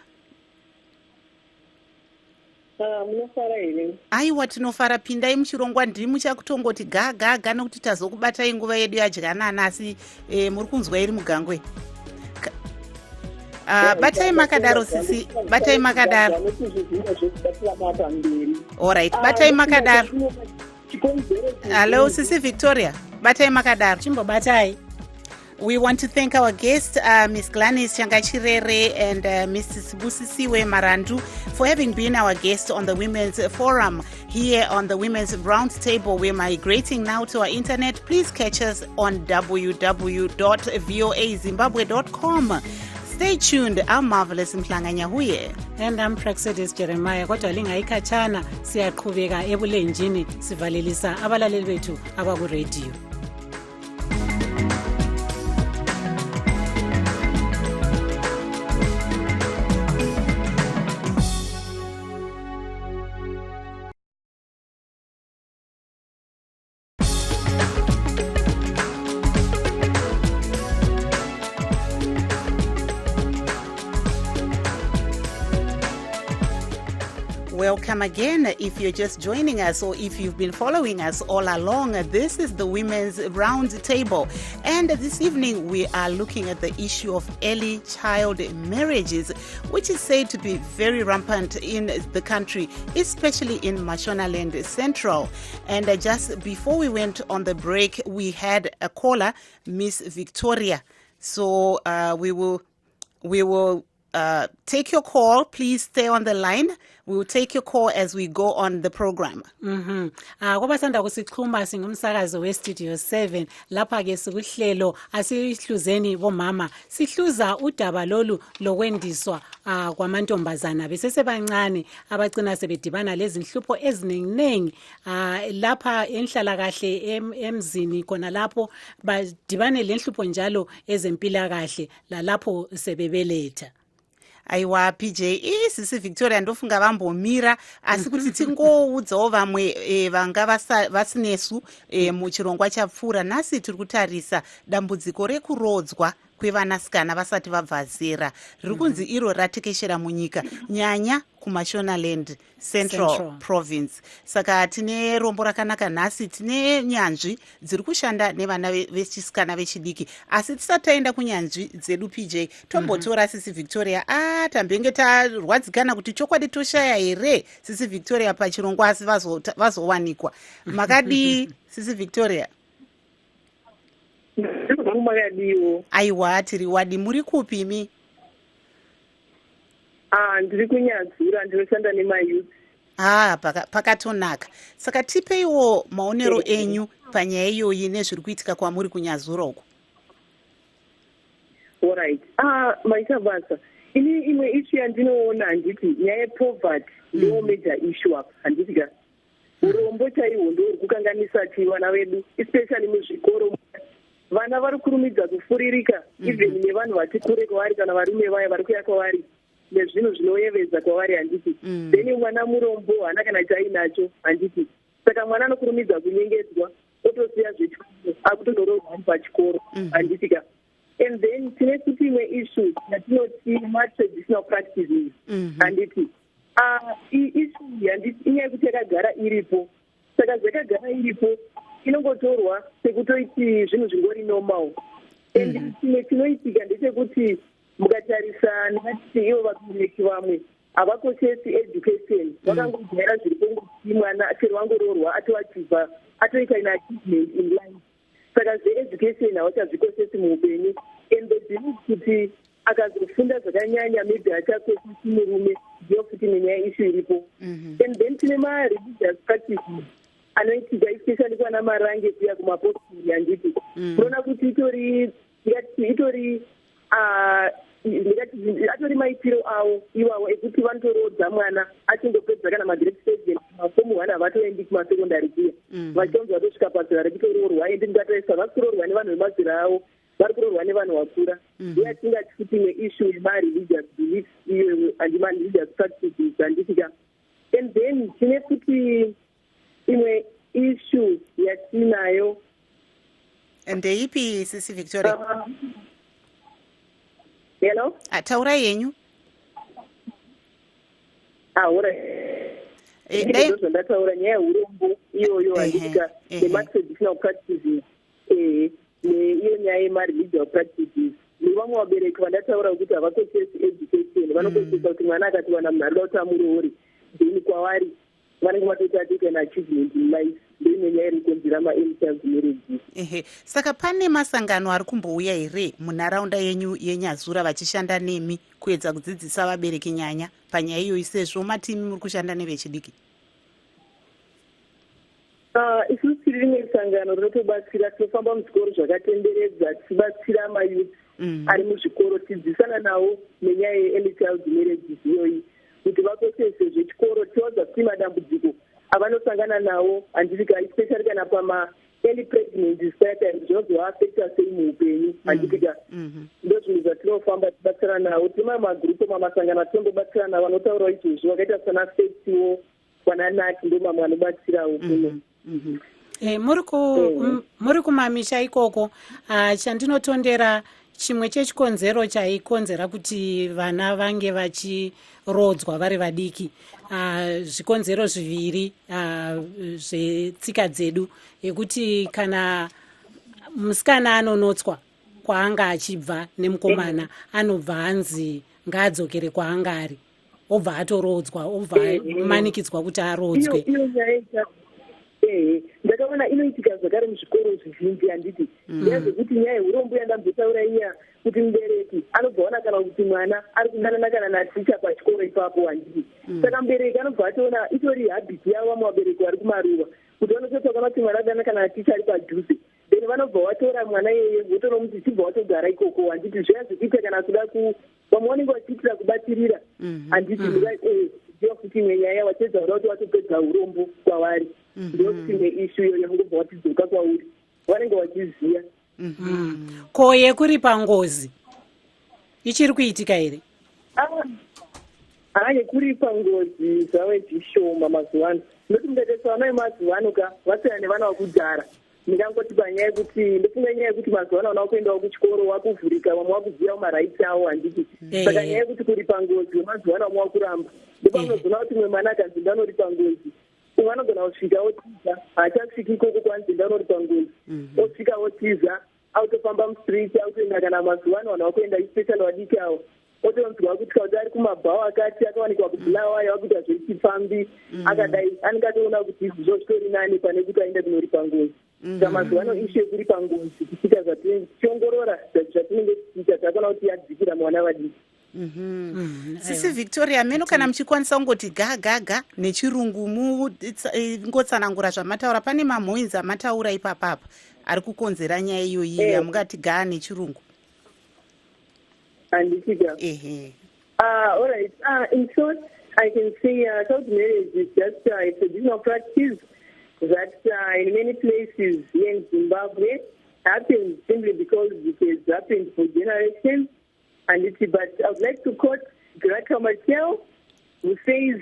Munofara here? Aiwa, tinofara. Pindai muchirongwa. ndiri muchakutongoti gaga nokuti tazokubatai nguva yedu yadyanana asi muri kunzwa iri mugangwe. Batai makadaro Sisi, batai makadaro. Alright, batai makadaro. Hello Sisi Victoria, batai makadaro. Chimbo batai. We want to thank our guest, Ms. Gladys Changachirere and Mrs. Busisiwe Marandu for having been our guest on the Women's Forum here on the Women's Roundtable. We're migrating now to our internet. Please catch us on www.voazimbabwe.com. Stay tuned. I'm Marvelous Mhlanganya Huye. And I'm Praxedis Jeremiah. Kodwa lingayikhachana siyaqhubeka ebulenjini sivalelisa abalaleli bethu abaku radio. welcome again. If you're just joining us or if you've been following us all along, this is the Women's Round Table. And this evening we are looking at the issue of early child marriages, which is said to be very rampant in the country, especially in Mashonaland Central. And just before we went on the break, we had a caller, Miss Victoria. So we will take your call. Please stay on the line. We will take your call as we go on the program. Kwabasanda kusixhuma singumsakazo westudio 7 lapha ke sikuhlelo asihluzeni bomama sihluza udaba lolu lokwendiswa kwamantombazana besesebancane abagcina sebedibana lezinhlupho eziningi lapha enhlala kahle emzini kona lapho badibane lenhlupho njalo ezempilakahle lalapho sebebeletha. Aiwa PJ sisi Victoria ndofunga vambomira asi kuti tingoudzawo vamwe vanga vasinesu muchirongwa chapfuura. Nhasi tiri kutarisa dambudziko rekurodzwa kwevanasikana vasati vabva zera riri kunzi iro ratekeshera munyika nyanya kuMashonaland Central Province. Saka tine rombo rakanaka nhasi, tine nyanzvi dziri kushanda nevana vechisikana vechidiki. Asi tisati taenda kunyanzvi dzedu PJ tombotora sisi Victoria tambenge tarwadzikana kuti chokwadi toshaya here sisi Victoria pachirongwa asi vazowanikwa. Makadi sisi Victoria? Aiwa tiri wadi, muri kupi imi? Ndiri kunyadzura, ndinoshanda nemayouth. Pakatonaka. Saka tipeiwo maonero enyu panyaya iyoyi nezviri kuitika kwamuri kunyadzura uko. Alright. Maita basa. Imwe issue yandinoona handiti nyaya yepoverty ndiyo major issue apa handitika. Urombo chaiwo ndori kukanganisa vana vedu, especially muzvikoro. Vana vari kurumidza kufuririka even nevanhu vati kure kwavari kana varume vaya vari kuya kwavari nezvinhu zvinoyevedza kwavari handiti. Then mwana murombo haana kana chainacho handiti. Saka mwana anokurumidza kunyengedzwa otosiya zvechikoro akutondoroorwa pachikoro handitika. And then tine kuti imwe issue yatinoti ma-traditional practices handiti. Issue handiti inyaya yekuti yakagara iripo. Saka zvakagara iripo inongotorwa sekutoiti zvinhu zvingori normal. And chimwe chinoitika ndechekuti mukatarisa ndingati ivo vabereki vamwe havakoshesi education. Vakangojaira zviripo ngokuti mwana chero wangoroorwa atowachibva atoita ina achievement in life. Saka zveeducation havachazvikoshesi muupenyu. And the kuti akazofunda zvakanyanya maybe achakoshesi murume ndiyo futi nenyaya issue iripo. And then tine ma-religious practices anoitika especially kwana marange kuya kumapostori handiti. Unoona kuti atori maitiro avo iwawo ekuti vanotorodza mwana achingopedza kana magrade 7 mafomu 1 havatoendi kumasekondari kuya vachionzi vatosvika pazera rekutoroorwa endi ndingataisa vari kuroorwa nevanhu vemazera avo vari kuroorwa nevanhu vakura. Uye atingati kuti imwe issue yema-religious beliefs iyo handima-religious practices handitika. And then tine kuti imwe issue yatinayo ndeipi sisi Victoria? Hello? Taura yenyu? Ndataura nyaya yeurombo iyoyo handika nema-traditional practices neiyo nyaya yema-religious practices. Nevamwe vabereki vandataura kuti havakoshesi education, vanokoshesa kuti mwana akati wana munhu arida kuti amuroori then kwavari vanenge vatoita an achievement in life. Ndoine nyaya iri kunzira ma-early child marriages. Saka pane masangano ari kumbouya here munharaunda yenyu yenyadzura vachishanda nemi kuedza kudzidzisa vabereki nyanya panyaya iyoyi sezvo matimi muri kushanda nevechidiki? Isusu tiri rimwe sangano rinotobatsira, tinofamba muzvikoro zvakatenderedza tichibatsira mayouth ari muzvikoro tidzidzisana nawo nenyaya ye-early child marriages iyoyi kuti vakoshese zvechikoro. Tiwadza kuti madambudziko avanosangana nawo handitika especially kana pama-early pregnancies paya zvinozovaafecta sei muupenyu handitika. Ndo zvinhu zvatinofamba tibatsira nawo. Tine magrupu mamasangano atinongobatsira nawo anotaurawo izvozvo vakaita sana festiwo kwananaki ndo mamwe anobatsirawo kuno. Muri kumamisha ikoko chandinotondera chimwe chechikonzero chaikonzera kuti vana vange vachirodzwa vari vadiki, zvikonzero zviviri zvetsika dzedu, yekuti kana musikana anonotswa kwaanga achibva nemukomana anobva anzi ngaadzokere kwaanga ari, obva atorodzwa, obva amanikidzwa kuti arodzwe. Ndakaona inoitika zvakare muzvikoro zvizhinji. Handiti ndeyazvekuti nyaya yeurombo yandambotaura iya, kuti mubereki anobvaona kana kuti mwana ari kudanana kana naticha pachikoro ipapo. Handiti saka mubereki anobva atoona itori habiti yavo vamwe vabereki vari kumaruva, kuti vanototsvaka kuti mwana adanana kana naticha ari padhuze, then vanobva vatora mwana iyeye votonomuti chibva watogara ikoko. Handiti zviya zvekuita kana kuda vamwe vanenge vachiitira kubatirira. Handiti ndiyo kuti imwe nyaya watedza kuda kuti watopedza urombo kwavari. Ndiyo kuti imwe ishu iyo yamungobva watidzoka kwauri, vanenge vachiziya. Ko yekuri pangozi ichiri kuitika here? Yekuri pangozi zvave zvishoma mazuva ano. Noti mudadetsa vana vemazuva ano ka vasiyana nevana vakudhara. Ndingangoti panyaya yekuti ndofunga nyaya yekuti mazuva ano vana vakuendawo kuchikoro wakuvhurika, vamwe vakuziva maraiti avo. Handiti saka nyaya yekuti kuri pangozi wemazuva ano vamwe vakuramba, ndopanozoona kuti mwe mwana akanzi ndanori pangozi, vanogona kusvika otiza, haachasviki ikoko kwanzi ndanori pangozi, osvika otiza, autofamba mustriti, autoenda kana mazuva ano vanhu vakuenda especially vadiki avo, otonzwa kuti kauti ari kumabhawa akati akawanikwa kubhulawa yava kuita zvechifambi akadai, anenge atoona kuti izvizvo zvitori nani pane kuti aende kunori pangozi. Saka mazuva ano ishe kuri pangozi kuchiita zvationgorora zvatinenge tichiita takaona kuti yadzikira mwana vadiki. Sisi Victoria, meno kana mchikwanisa kungoti gaga nechirungu ngotsanangura zvamataura, pane mamhoinzi amataura ipapapa ari kukonzera nyaya iyoyi yamungati gaa nechirungu? Andichiga. All right. In short, I can say child marriage is just a traditional practice that in many places here in Zimbabwe happens simply because it has happened for generations. But I would like to quote Graka Martel, who says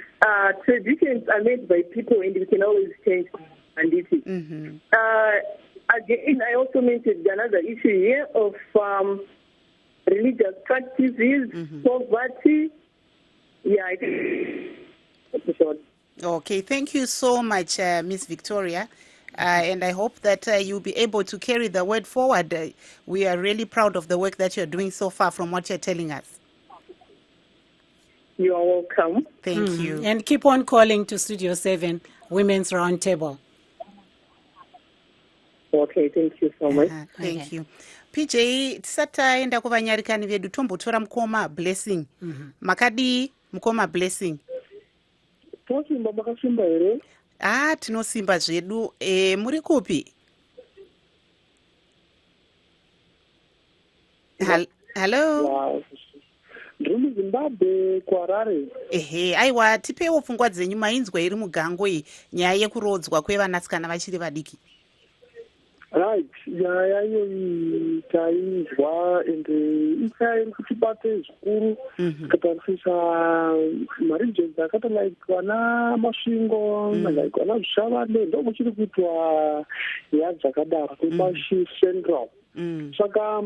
traditions are made by people and we can always change. And again, I also mentioned another issue here of religious practices, poverty. Yeah, I think that's short. Okay, thank you so much, Miss Victoria. And I hope that you'll be able to carry the word forward. We are really proud of the work that you're doing so far from what you're telling us. You are welcome. Thank you. And keep on calling to Studio 7, Women's Roundtable. Okay, thank you so much. Thank you. PJ, tisataenda kuvanyarikani vedu tombotora mukoma Blessing. Makadi mukoma Blessing. Tosimba makasimba here? Tinosimba zvedu. Muri kupi? Hello? Ndiri muZimbabwe kuHarare. Aiwa, tipewo pfungwa dzenyu, mainzwa iri mugango iyi nyaya yekurodzwa kwevanasikana vachiri vadiki. Right, nyaya iyoyi tainzwa ende inyaya iri kutibate zvikuru tikatarisisa maregions akati like vana Masvingo, like vana Zvishavane, ndo muchiri kuitwa nyaya dzakadaro kwemashi central. Saka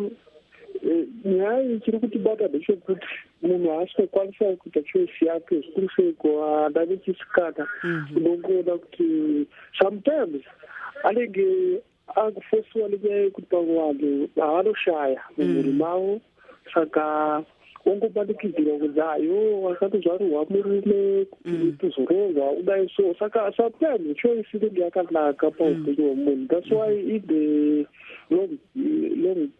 nyaya ichiri kutibata ndechekuti munhu haasingakwanisa kuita choice yake zvikuru sei kuada nechisikana, unongoona kuti sometimes anenge akufosiwa nenyaya yekuti pamwe vanhu havanoshaya mumhuri mavo, saka ongobanikidzira kunzi ayo akatozvarurwa murume kutozorohwa kudai so. Saka sometimes choice inenge yakanaka paupenyu hwemunhu. That's why in the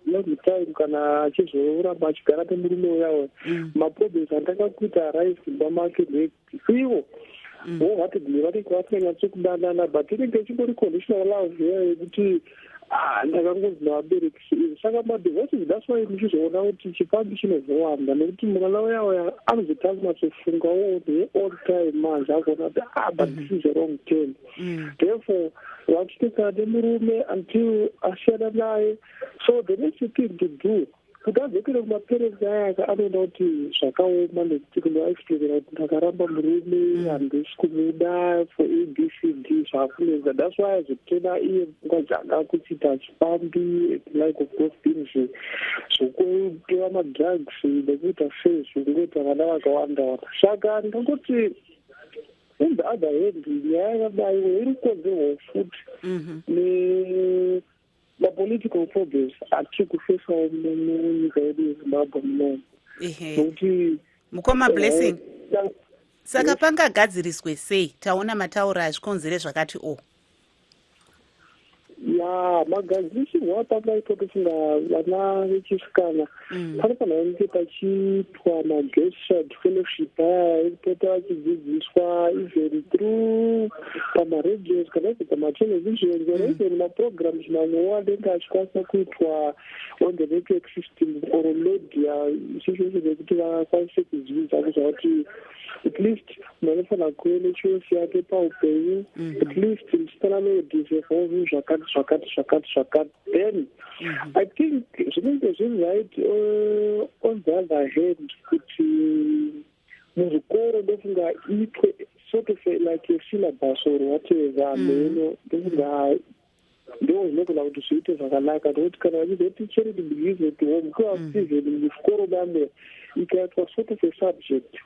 long time kana achizoramba achigara nemurume uyawo, maproblems andakakuita arise mumba make ivo vovatidhi vanenge vasinganyatsokudandana, but inenge ichingori conditional love yekuti ndakangonzi navabereki. Saka madivorces, that's why muchizoona kuti chifambi chinozowanda, nekuti mwana uya anozotanga matsofungawo the all time manje akuona kuti but this is a wrong turn. Therefore vachitogara nemurume until asiyana naye. So the next thing to do kuti adzokere kumaparents aya anoona kuti zvakaoma nekuti kunoaexplainera kuti ndakaramba murume handisi kumuda for abcd zvaakunenza. That's why azotena iye nguva dzanga kuchita achipambi like of course things zvokutora madrugs nekuita sei zvingoita vana vakawanda. Saka ndangoti on the other hand nyaya yakadaiwo iri kukonzerwa futi political problems atiri kufesawo munyika yedu yeZimbabwe munomu. Nokuti Mukoma Blessing, saka pangagadziriswe sei? Taona matauro azvikonzere zvakati ya magadzirisirwa pangaitwa kuti vana vechisikana panofanira kunge pachiitwa mageshad fellowship aya ekupota vachidzidziswa even through pamaradios kana idzo pamatelevisions or even maprograms mamwewo anenge achikwanisa kuitwa on the network system or media isizvo zvekuti vakwanise kuzividza kuzva kuti at least munofanira kuve nechosi yake paupenyu, at least musikana anodhisefawo zvinhu zvakati. Then I think zvinenge zviri right on the other hand kuti muzvikoro ndofunga itwe sort of like a syllabus or whatever meno ndofunga ndo zvinogona kuti zviite zvakanaka nokuti kana vachizoti charity begins at home kuvakutivheni muzvikoro mamwe ikaitwa sort of a subject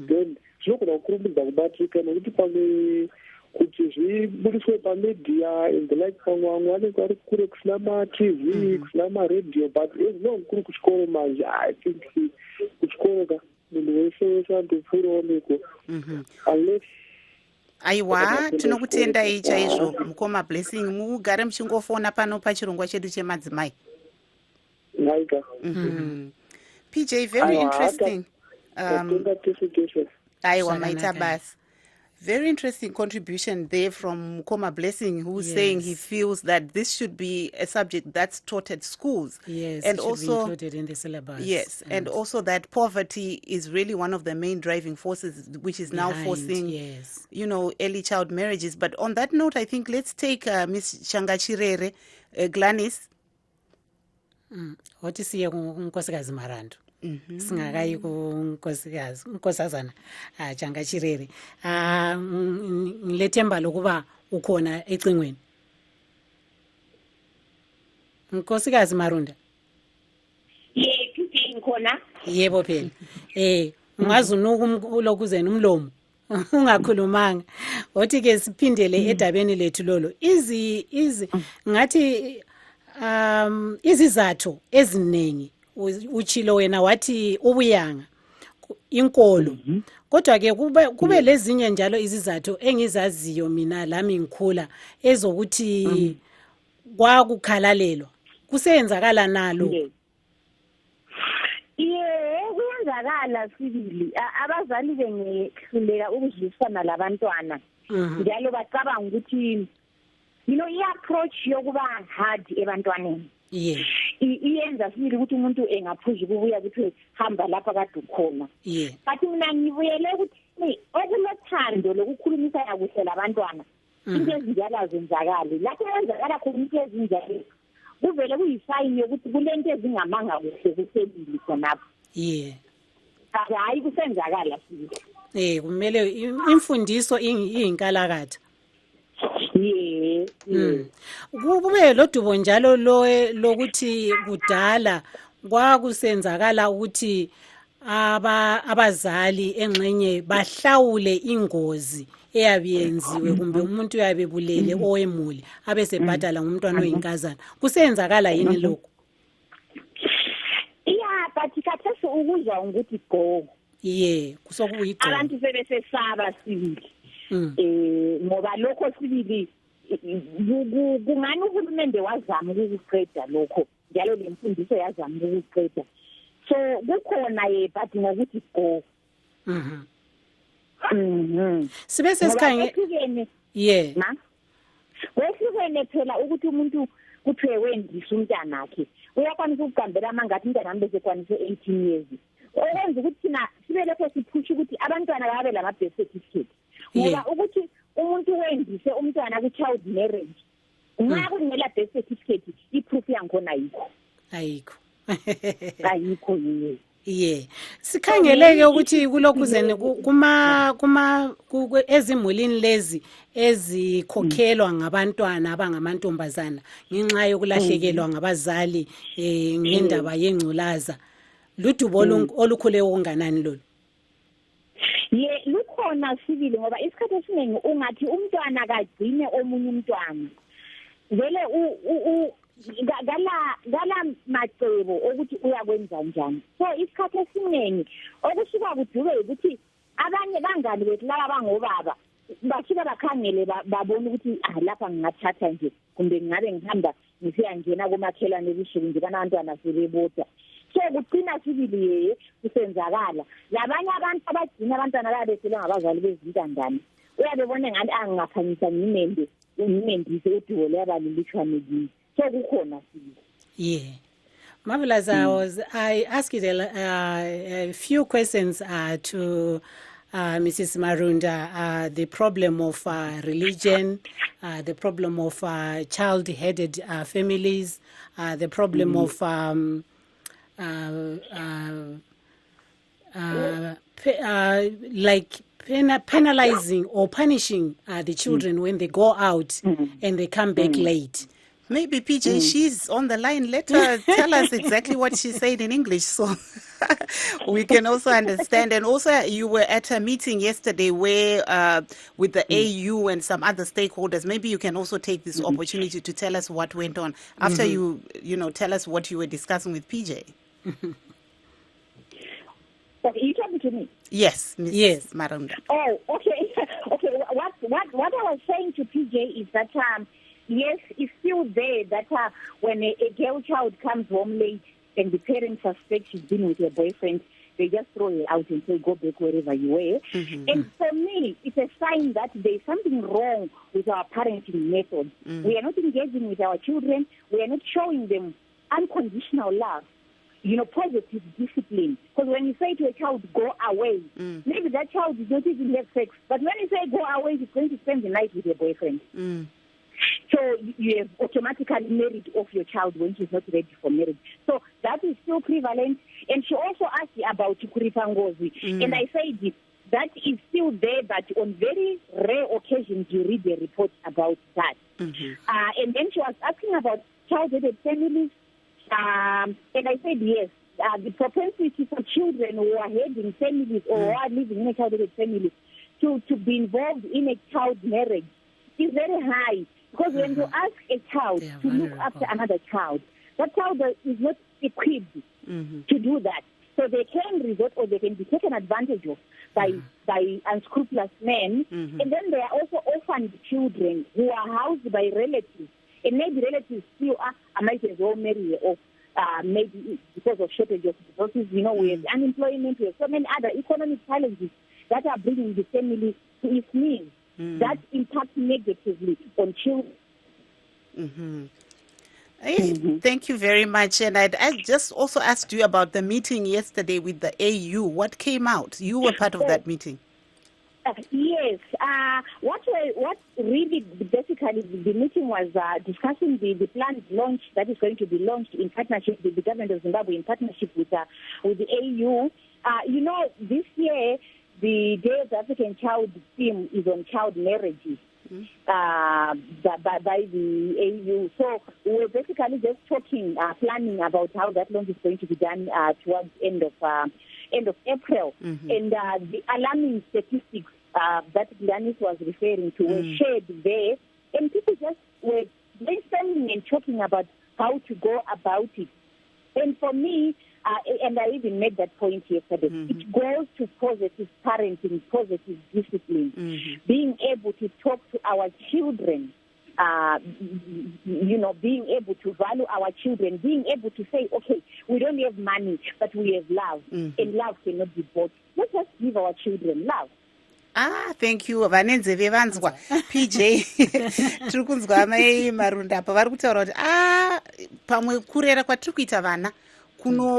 then zvinogona kukurumidza kubatika nokuti pamwe kuti zvibudiswe pamedia and like pamwe vamwe vanenge vari kure kusina matv kusina maradio but ezvinonge kuri kuchikoro manje I think kuchikoro ka munhu wese andopfuurawo neko unless aiwa tinokutendai chaizvo Mukoma Blessing, mugare muchingofona pano pachirongwa chedu chemadzimai. Naika. PJ, very interesting. Aiwa maita basi. Very interesting contribution there from Mukoma Blessing, who's saying he feels that this should be a subject that's taught at schools. Yes, and it also should be included in the syllabus. Yes, and also that poverty is really one of the main driving forces, which is now forcing, early child marriages. But on that note, I think let's take Miss Changachirere, Gladys. What is here, Nkosikazi Marandu? Singakayi kunkosazana Changachirere. Ngilethemba lokuba ukhona ecingweni. Nkosikazi Marunda. Ngikhona. Yebo phela. Ungazunuka ulokuzena umlomo. Ungakhulumanga. Othi ke siphindele edabeni lethu lolo. Ngathi izizathu eziningi uchilo wena wathi ubuyanga inkolo kodwa ke kube lezinye njalo izizathu engizaziyo mina lami ngikhula ezokuthi kwakukhalalelwa kusenzakala nalo kuyenzakala sibili abazali bengehluleka ukuzwisana labantwana njalo bacabanga ukuthi i-approach yokuba hard ebantwaneni iyenza sibili ukuthi umuntu engaphuzi ukubuya kuthi hamba lapha kade ukhona but mina ngibuyele ukuthi okulothando lokukhulumisa kakuhle labantwana into ezinjalo zenzakale lapho kwenzakala khona into ezinjalo kuvele kuyisayini yokuthi kulento ezingamanga kuhle kusebili khonapho hayi kusenzakala sibili kumele imfundiso iyinkalakatha kube lodubo njalo lokuthi kudala kwakusenzakala ukuthi abazali engxenye bahlawule ingozi eyabiyenziwe kumbe umuntu uyabebulele owemuli abesebhadala ngumntwana oyinkazana kusenzakala yini lokho but khathesi ukuzwa ukuthi go kusokuyiqo abantu sebesesaba sibili ngoba lokho sibili kungani uhulumende wazama ukuqeda lokho njalo lemfundiso yazama ukuqeda so kukhona but ngokuthi go sibe sesikhanye wehlukene phela ukuthi umuntu kuthiwe wendisa umntana wakhe uyakwanisa ukugambela amangathi umntana wami besekwanise 18 years okwenza ukuthi thina sibe lapho siphusha ukuthi abantwana babe lama-birth certificate ngoba ukuthi umuntu wendise umntwana ku-child marriage nxa kungela birth certificate i-proof yankhona ayikho ayikho yiyo. Yeah, sikhangeleke ukuthi kulokhuzene kuma ezimulini lezi ezikhokhelwa ngabantwana abangamantombazana ngenxa yokulahlekelwa ngabazali ngendaba yengculaza. Ludubo olukhule okunganani lolu? Lukhona sibili ngoba isikhathi esiningi ungathi umntwana kagcine omunye umntwana. Vele gala macebo ukuthi uyakwenza njani. So isikhathi esiningi okusuka kudube ukuthi abanye bangani bethu laba bangobaba basuka bakhangele babona ukuthi lapha ngingathatha nje kumbe ngabe ngihamba ngisiyangena komakhelane bisuku nje banabantwana sebebodwa. So kugcina sibili kusenzakala labanye abantu abagcina abantwana babesele ngabazali bezintandane uyabebona ngani angaphanyisa ngimendise uduwo lebalilishwane kimi. So kukhona sibili. Yeah. Marvelous. I asked a few questions to Mrs. Marunda, the problem of religion, the problem of child-headed families, the problem of like penalizing or punishing the children when they go out and they come back late. Maybe PJ, she's on the line. Let her tell us exactly what she said in English so we can also understand. And also, you were at a meeting yesterday where with the AU and some other stakeholders. Maybe you can also take this opportunity to tell us what went on after you tell us what you were discussing with PJ. Okay, you talking to me? Yes, Ms. Marunda. Oh, okay. Okay. What I was saying to PJ is that yes, it's still there that when a girl child comes home late and the parents suspect she's been with her boyfriend, they just throw her out and say, go back wherever you were. And for me, it's a sign that there's something wrong with our parenting methods. We are not engaging with our children. We are not showing them unconditional love, positive discipline. Because when you say to a child, go away, maybe that child is not even have sex. But when you say go away, she's going to spend the night with her boyfriend. So you have automatically married off your child when she's not ready for marriage. So that is still prevalent. And she also asked about Kuripangozi. And I said that is still there, but on very rare occasions you read the reports about that. And then she was asking about child-headed families. And I said yes. The propensity for children who are heading families or who are living in a child-headed family to be involved in a child marriage is very high. Because when you ask a child to look after another child, that child is not equipped to do that. So they can resort or they can be taken advantage of by unscrupulous men. And then there are also orphaned children who are housed by relatives. And maybe relatives feel, I might as well marry off. Maybe because of shortage of resources, we have unemployment, we have so many other economic challenges that are bringing the family to its knees. That impacts negatively on children. Thank you very much. And I just also asked you about the meeting yesterday with the AU. What came out? You were part of that meeting. Yes. What really basically the meeting was discussing the planned launch that is going to be launched in partnership with the government of Zimbabwe, in partnership with the AU. This year, the Day of the African Child theme is on child marriages by the AU. So we're basically just talking, planning about how that launch is going to be done towards end of April. And the alarming statistics that Gladys was referring to were shared there. And people just were brainstorming and talking about how to go about it. And for me, and I even made that point yesterday, it goes to positive parenting, positive discipline, being able to talk to our children, being able to value our children, being able to say, okay, we don't have money, but we have love, and love cannot be bought. Let's just give our children love. Thank you. Vanenze vevanzwa PJ tiri kunzwa mai Marunda apa vari kutaura kuti pamwe kurera kwatiri kuita vana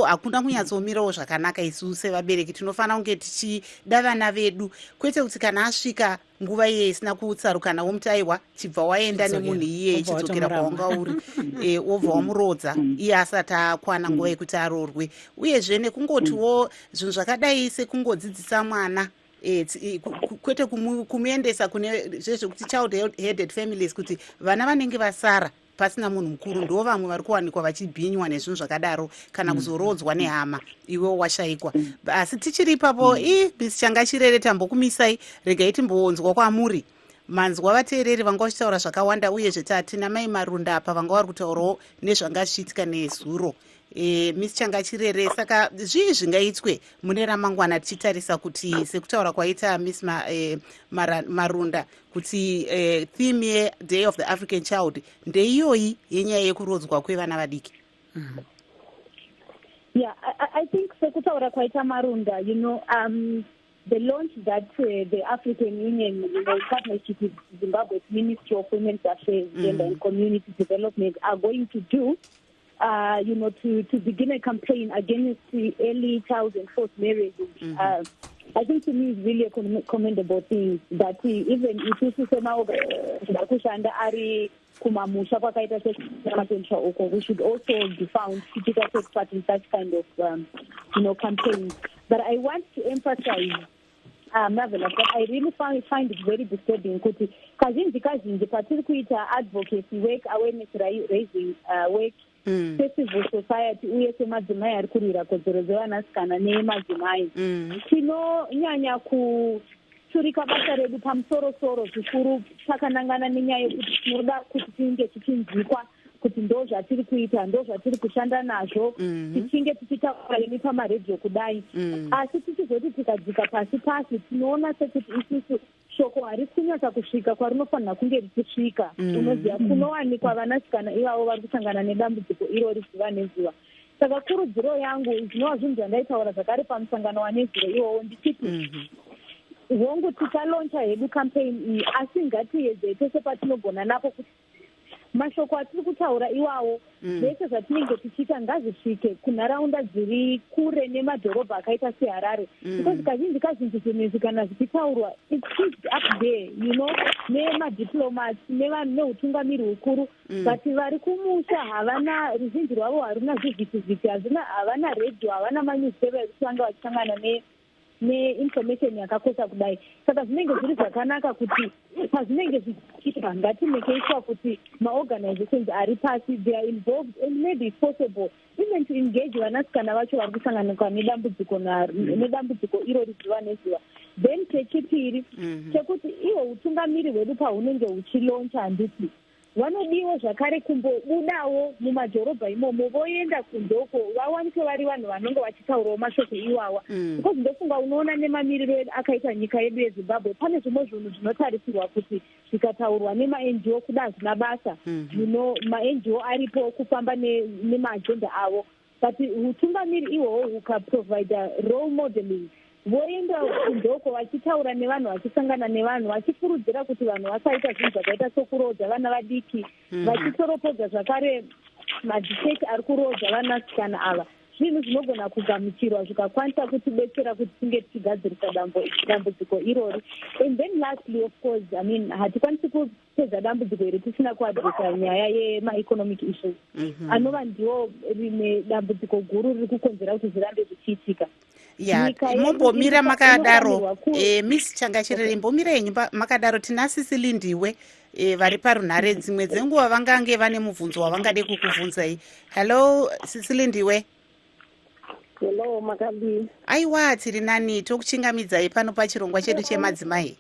hakuna kunyatsomirawo zvakanaka. Isu sevabereki tinofanira kunge tichida vana vedu, kwete kuti kana asvika nguva iye isina kutsarukana womuti aiwa chibva waenda nemunhu iye chidzokera kwawanga uri wobva wamurodza iye asati akwana nguva yekuti arorwe. Uyezve nekungotiwo zvinhu zvakadai sekungodzidzisa mwana kwete kumuendesa kune zvezvekuti child headed families, kuti vana vanenge vasara pasina munhu mukuru ndo vamwe vari kuwanikwa vachibhinywa nezvinhu zvakadaro kana kuzorodzwa nehama iwe washayikwa. Asi tichiri ipapo bisi changa chirere tambokumisai regai timbonzwa kwamuri manzwa vateereri vanga vachitaura zvakawanda, uyezve tatina mai Marunda apa vanga vari kutaurawo nezvanga zvichiitika nezuro. Misi changa chirere, saka zvii zvingaitwe mune ramangwana tichitarisa kuti sekutaura kwaita Miss Marunda kuti theme yeDay of the African Child ndeiyoyi yenyaya yekurodzwa kwevana vadiki. Yeah, I think sekutaura kwaita Marunda, the launch that the African Union, in partnership with Zimbabwe's Ministry of Women's Affairs, Gender and Community Development are going to do, to begin a campaign against the early child and forced marriages. I think to me it's really a commendable thing that even if you see ari kumamusha kwakaita sematentra uko, we should also be found to take part in such kind of campaigns. But I want to emphasize, Marvelous, that I really find it very disturbing kuti kazhinji patiri kuita advocacy work, awareness raising work, civil society uye semadzimai ari kurwira kodzero dzevanasikana nemadzimai, tinonyanya kuturika basa redu pamusoro-soro zvikuru takanangana nenyaya yekuti tinoda kuti tinge tichinzwikwa kuti ndo zvatiri kuita, ndo zvatiri kushanda nazvo, tichinge tichitaura imi pamaredhiyo kudai. Asi tichizoti tikadzika pasi tinoona sekuti isusu shoko harisi kunyatsa kusvika kwarinofanira kunge richisvika. Unoziva kunowanikwa vanasikana ivavo vari kusangana nedambudziko irori zuva nezuva. Saka kurudziro yangu zvinova zvinhu zvandaitaura zvakare pamusangano wanezuro iwowo ndichiti hongu tichaloncha hedu campaign iyi, asi ngatiedze tese patinogona napo kuti mashoko atiri kutaura iwawo zvese zvatinenge tichiita ngazvisvike kunharaunda dziri kure nemadhorobha akaita seHarare, because kazhinji zvinhu kana zvichitaurwa it's up there, nemadiplomats neutungamiri hukuru, but vari kumusha havana, ruzhinji rwavo haruna zvivhitivhiti, havana redhiyo, havana manewspaper ekuti vanga vachisangana neinformation yakakosha kudai. Saka zvinenge zviri zvakanaka kuti pazvinenge zvichiitwa ngatimekeiswa kuti maorganizations ari pasi they are involved, and maybe it's possible even to engage vanasikana vacho vari kusanganikwa nedambudziko irori zuva nezuva. Then chechipiri chekuti iwo utungamiri hwedu pahunenge huchiloncha handiti vanodiwo zvakare kumbobudawo mumadhorobha imomo voenda kundoko vawanikwe vari vanhu vanenge vachitaurawo mashoko iwawa, because ndofunga unoona nemamiriro edu akaita nyika yedu yeZimbabwe pane zvimwe zvinhu zvinotarisirwa kuti zvikataurwa nema-NGO kuda hazvina basa, ma-NGO aripo kufamba nemaagenda avo, but utungamiri ihwohwo hukaprovida role modeling, voenda kundoko vachitaura nevanhu, vachisangana nevanhu, vachifurudzira kuti vanhu vasaita zvinhu zvakaita sokurodza vana vadiki, vachitoropodza zvakare madhiketi ari kurodza vanasikana ava. Zvinhu zvinogona kugamuchirwa zvikakwanisa kutidetsera kuti tinge tichigadzirisa dambudziko irori. And then lastly, of course, hatikwanisi kupedza dambudziko iri tisina kuadresa nyaya yema-economic issues, anova ndiwo rimwe dambudziko guru riri kukonzera kuti zvirambe zvichiitika. Mombomira makadaro, Miss Changa Chirere, mbomira yenyu makadaro, tina Sisili Ndiwe vari parunhare dzimwe dzenguva vangange vane mubvunzo wavangade kukubvunzai. Hello Sisili Ndiwe. Hello Makabi. Aiwa, tiri nani, tokuchingamidzai pano pachirongwa chedu chemadzimai.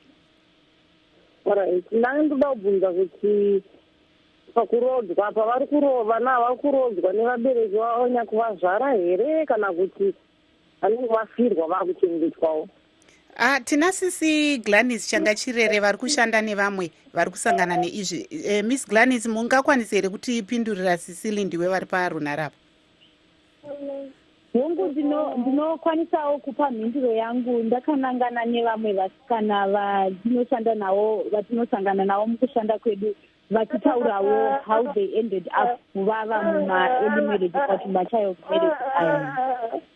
Alright, ndoda kubvunza kuti pakurodzwa pavari vana vari kurodzwa nevabereki vavo nyakuvazvara here kana kuti vanenge vafirwa vari kuchengetwawo? Tina Sisi Gladys Changa Chirere vari kushanda nevamwe vari kusangana neizvi. Miss Gladys, mungakwanisa here kuti ipindurira Sisili Ndiwe vari parunhare apa? Hongu ndinokwanisawo kupa mhinduro yangu ndakanangana nevamwe vasikana vatinosangana navo mukushanda kwedu vachitaurawo how they ended up kuvava muma-early marriage kana kuti ma-child marriage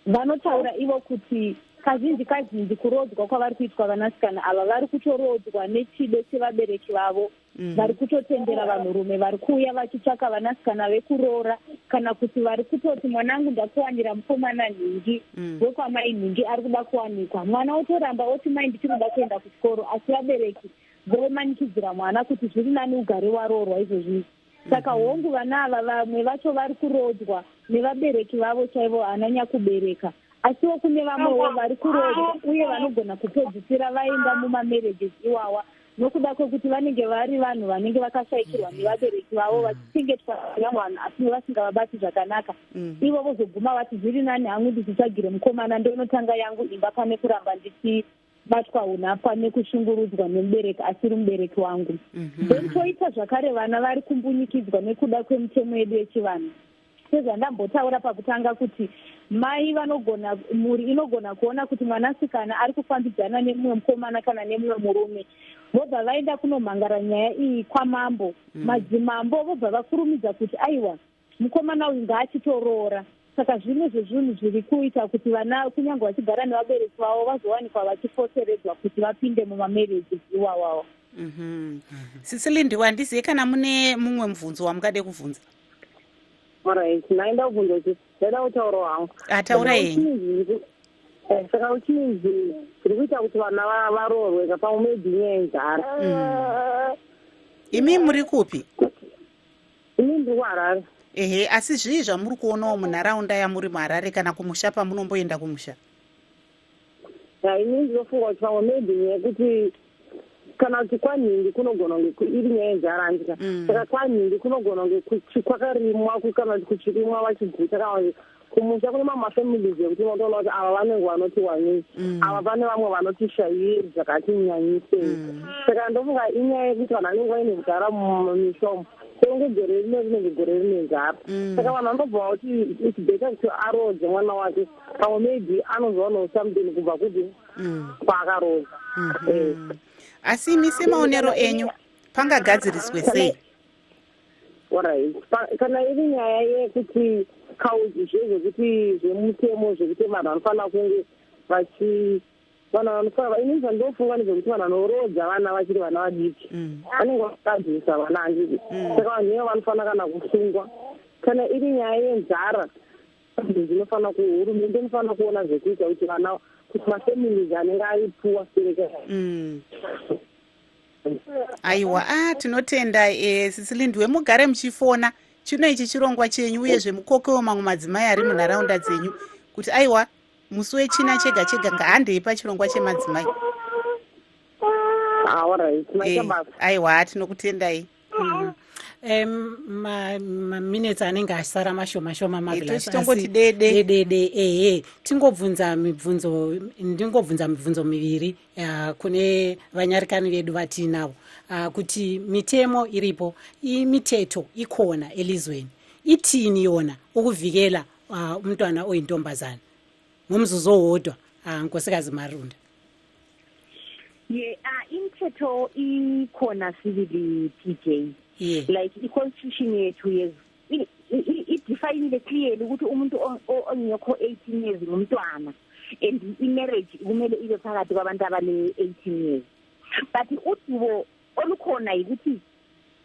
vanotaura ivo kuti kazhinji kurodzwa kwavari kuitwa vanasikana ava vari kutorodzwa nechido chevabereki vavo vari kutotendera vanhurume vari kuuya vachitsvaka vanasikana vekuroora kana kuti vari kutoti mwanangu ndakuwanira mukomana nhingi wekwamai nhingi ari kuda kuwanikwa mwana otoramba oti mai ndichiri kuda kuenda kuchikoro asi vabereki vomanikidzira mwana kuti zviri nani ugare waroorwa izvozvizvi saka hongu vana ava vamwe vacho vari kurodzwa nevabereki vavo chaivo hananya kubereka asiwo kune vamwewo vari kurodzwa uye vanogona kupedzisira vaenda mumamarriages iwawa nokuda kwekuti vanenge vari vanhu vanenge vakashayikirwa nevabereki vavo vachichengetwa nevanhu asi vasingavabati zvakanaka ivo vozoguma vati zviri nani hangu ndichitsvagire mukomana ndonotanga yangu imba pane kuramba ndichibatwa unhapwa nekushungurudzwa nemubereki asiri mubereki wangu then toita zvakare vana vari kumbunyikidzwa nekuda kwemitemo yedu yechivanhu sezvandambotaura pakutanga kuti mai vanogona mhuri inogona kuona kuti mwanasikana ari kufambidzana nemumwe mukomana kana nemumwe murume vobva vaenda kunomhangara nyaya iyi kwamambo madzimambo vobva vakurumidza kuti aiwa mukomana uyu ngaachitoroora saka zvimwe zvezvinhu zviri kuita kuti vana kunyange vachigara nevabereki vavo vazowanikwa vachifoteredzwa kuti vapinde mumamarriages iwawawo. Sicily ndiwandiziye kana mune mumwe mubvunzo wamungade kubvunza. Alright, naenda kubvunza kuti ndaida kutaura wangu. Taura henyu. Saka uchinzi zviri kuita kuti vana varoorwe kapamumedhi nyaya yenzara. Imi muri kupi? Ini ndiri kuHarare. Ehe, asi zvii zvamuri kuonawo munharaunda yamuri muHarare kana kumusha pamunomboenda kumusha? Ini ndinofunga kuti pamumedhi nyaya yekuti kana kuti kwanhingi kunogona kunge iri nyaya yenzara andika saka kwanhingi kunogona kunge kwakarimwa kana kuti kuchirimwa vachiguta kana kumusha kune mamafamilies ekuti unotoona kuti ava vanenge vanoti wanyii ava pane vamwe vanoti shairi zvakati nyanyisei saka ndofunga inyaya yekuti vanhu vanenge vaine nzara mumishomo songe gore rino rinenge gore rine nzara saka vanhu vanobva kuti it's better kuti arodze mwana wake pamwe maybe anozoonawo something kubva kuti kwaakarodza. Asi imi semaonero enyu pangagadziriswe sei? Alright, kana iri nyaya yekuti kauzi zvezvekuti zvemutemo zvekuti vanhu vanofanira kunge ini zvandofunga nezvekuti vanhu vanoroodza vana vachiri vana vadiki vanenge vakadzivisa vana handiti saka vanhu ivo vanofanira kana kusungwa. Kana iri nyaya yenzara dzinofanira hurumende inofanira kuona zvekuita kuti vana kuti mafamilies anenge aipuwa sereka. Aiwa, tinotenda Sicily ndiwe mugare muchifona chino ichi chirongwa chenyu uyezve mukokewo mamwe madzimai ari munharaunda dzenyu kuti aiwa musi wechina chega chega ngahandei pachirongwa chemadzimai. Aiwa, tinokutendai. Maminutes anenge asara mashoma tongoti dede ndingobvunza mibvunzo miviri kune vanyarikani vedu vatinavo kuti mitemo iripo imiteto ikona elizweni itini yona ukuvhikela umntwana oyintombazana ngomzuzu owodwa nkosikazi Marunda. Imiteto ikhona sibili PJ. Like i-constitution yethu idefine clearly ukuthi umuntu ongekho 18 years ngumntwana and i-marriage kumele ibe phakathi kwabantu abale 18 years. But udubo olukhona ukuthi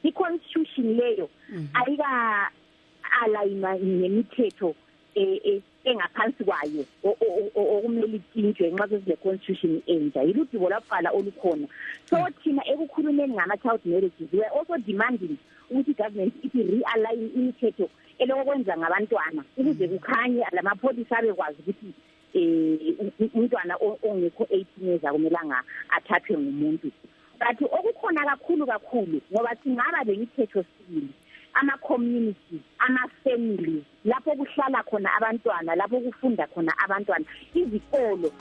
i-constitution leyo ayika align nemithetho engaphansi kwayo okumele itshintshwe nxa sesile constitution entsha. Yiludubo lwakuqala olukhona. So thina ekukhulumeni ngama-child marriages we are also demanding ukuthi government ithi realign imithetho elokwenza ngabantwana ukuze kukhanye lamapholisa abekwazi ukuthi umntwana ongekho 18 years akumelanga athathwe ngumuntu. But okukhona kakhulu ngoba singaba lemithetho sibili ama-communities, ama-families, lapho kuhlala khona abantwana, lapho kufunda khona abantwana, izikolo.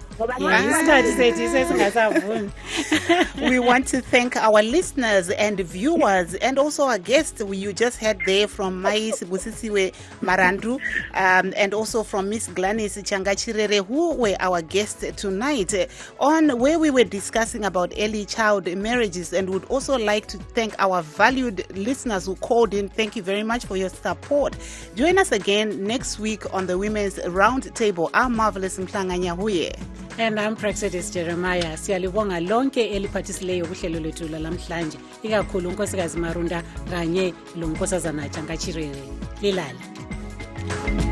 We want to thank our listeners and viewers and also our guests you just heard there from Mais Busisiwe Marandu and also from Miss Gladys Changachirere, who were our guests tonight on where we were discussing about early child marriages, and would also like to thank our valued listeners who called in. Thank you very much for your support. Join us again next week on the Women's Roundtable. I'm Marvelous Mhlanganya Huye. And I'm Praxedis Jeremiah. Siyalibonga lonke eliphathisileyo kuhlelo lethu lamhlanje, ikakhulu unkosikazi Marunda kanye lo nkosazana Changachirere. Lilala.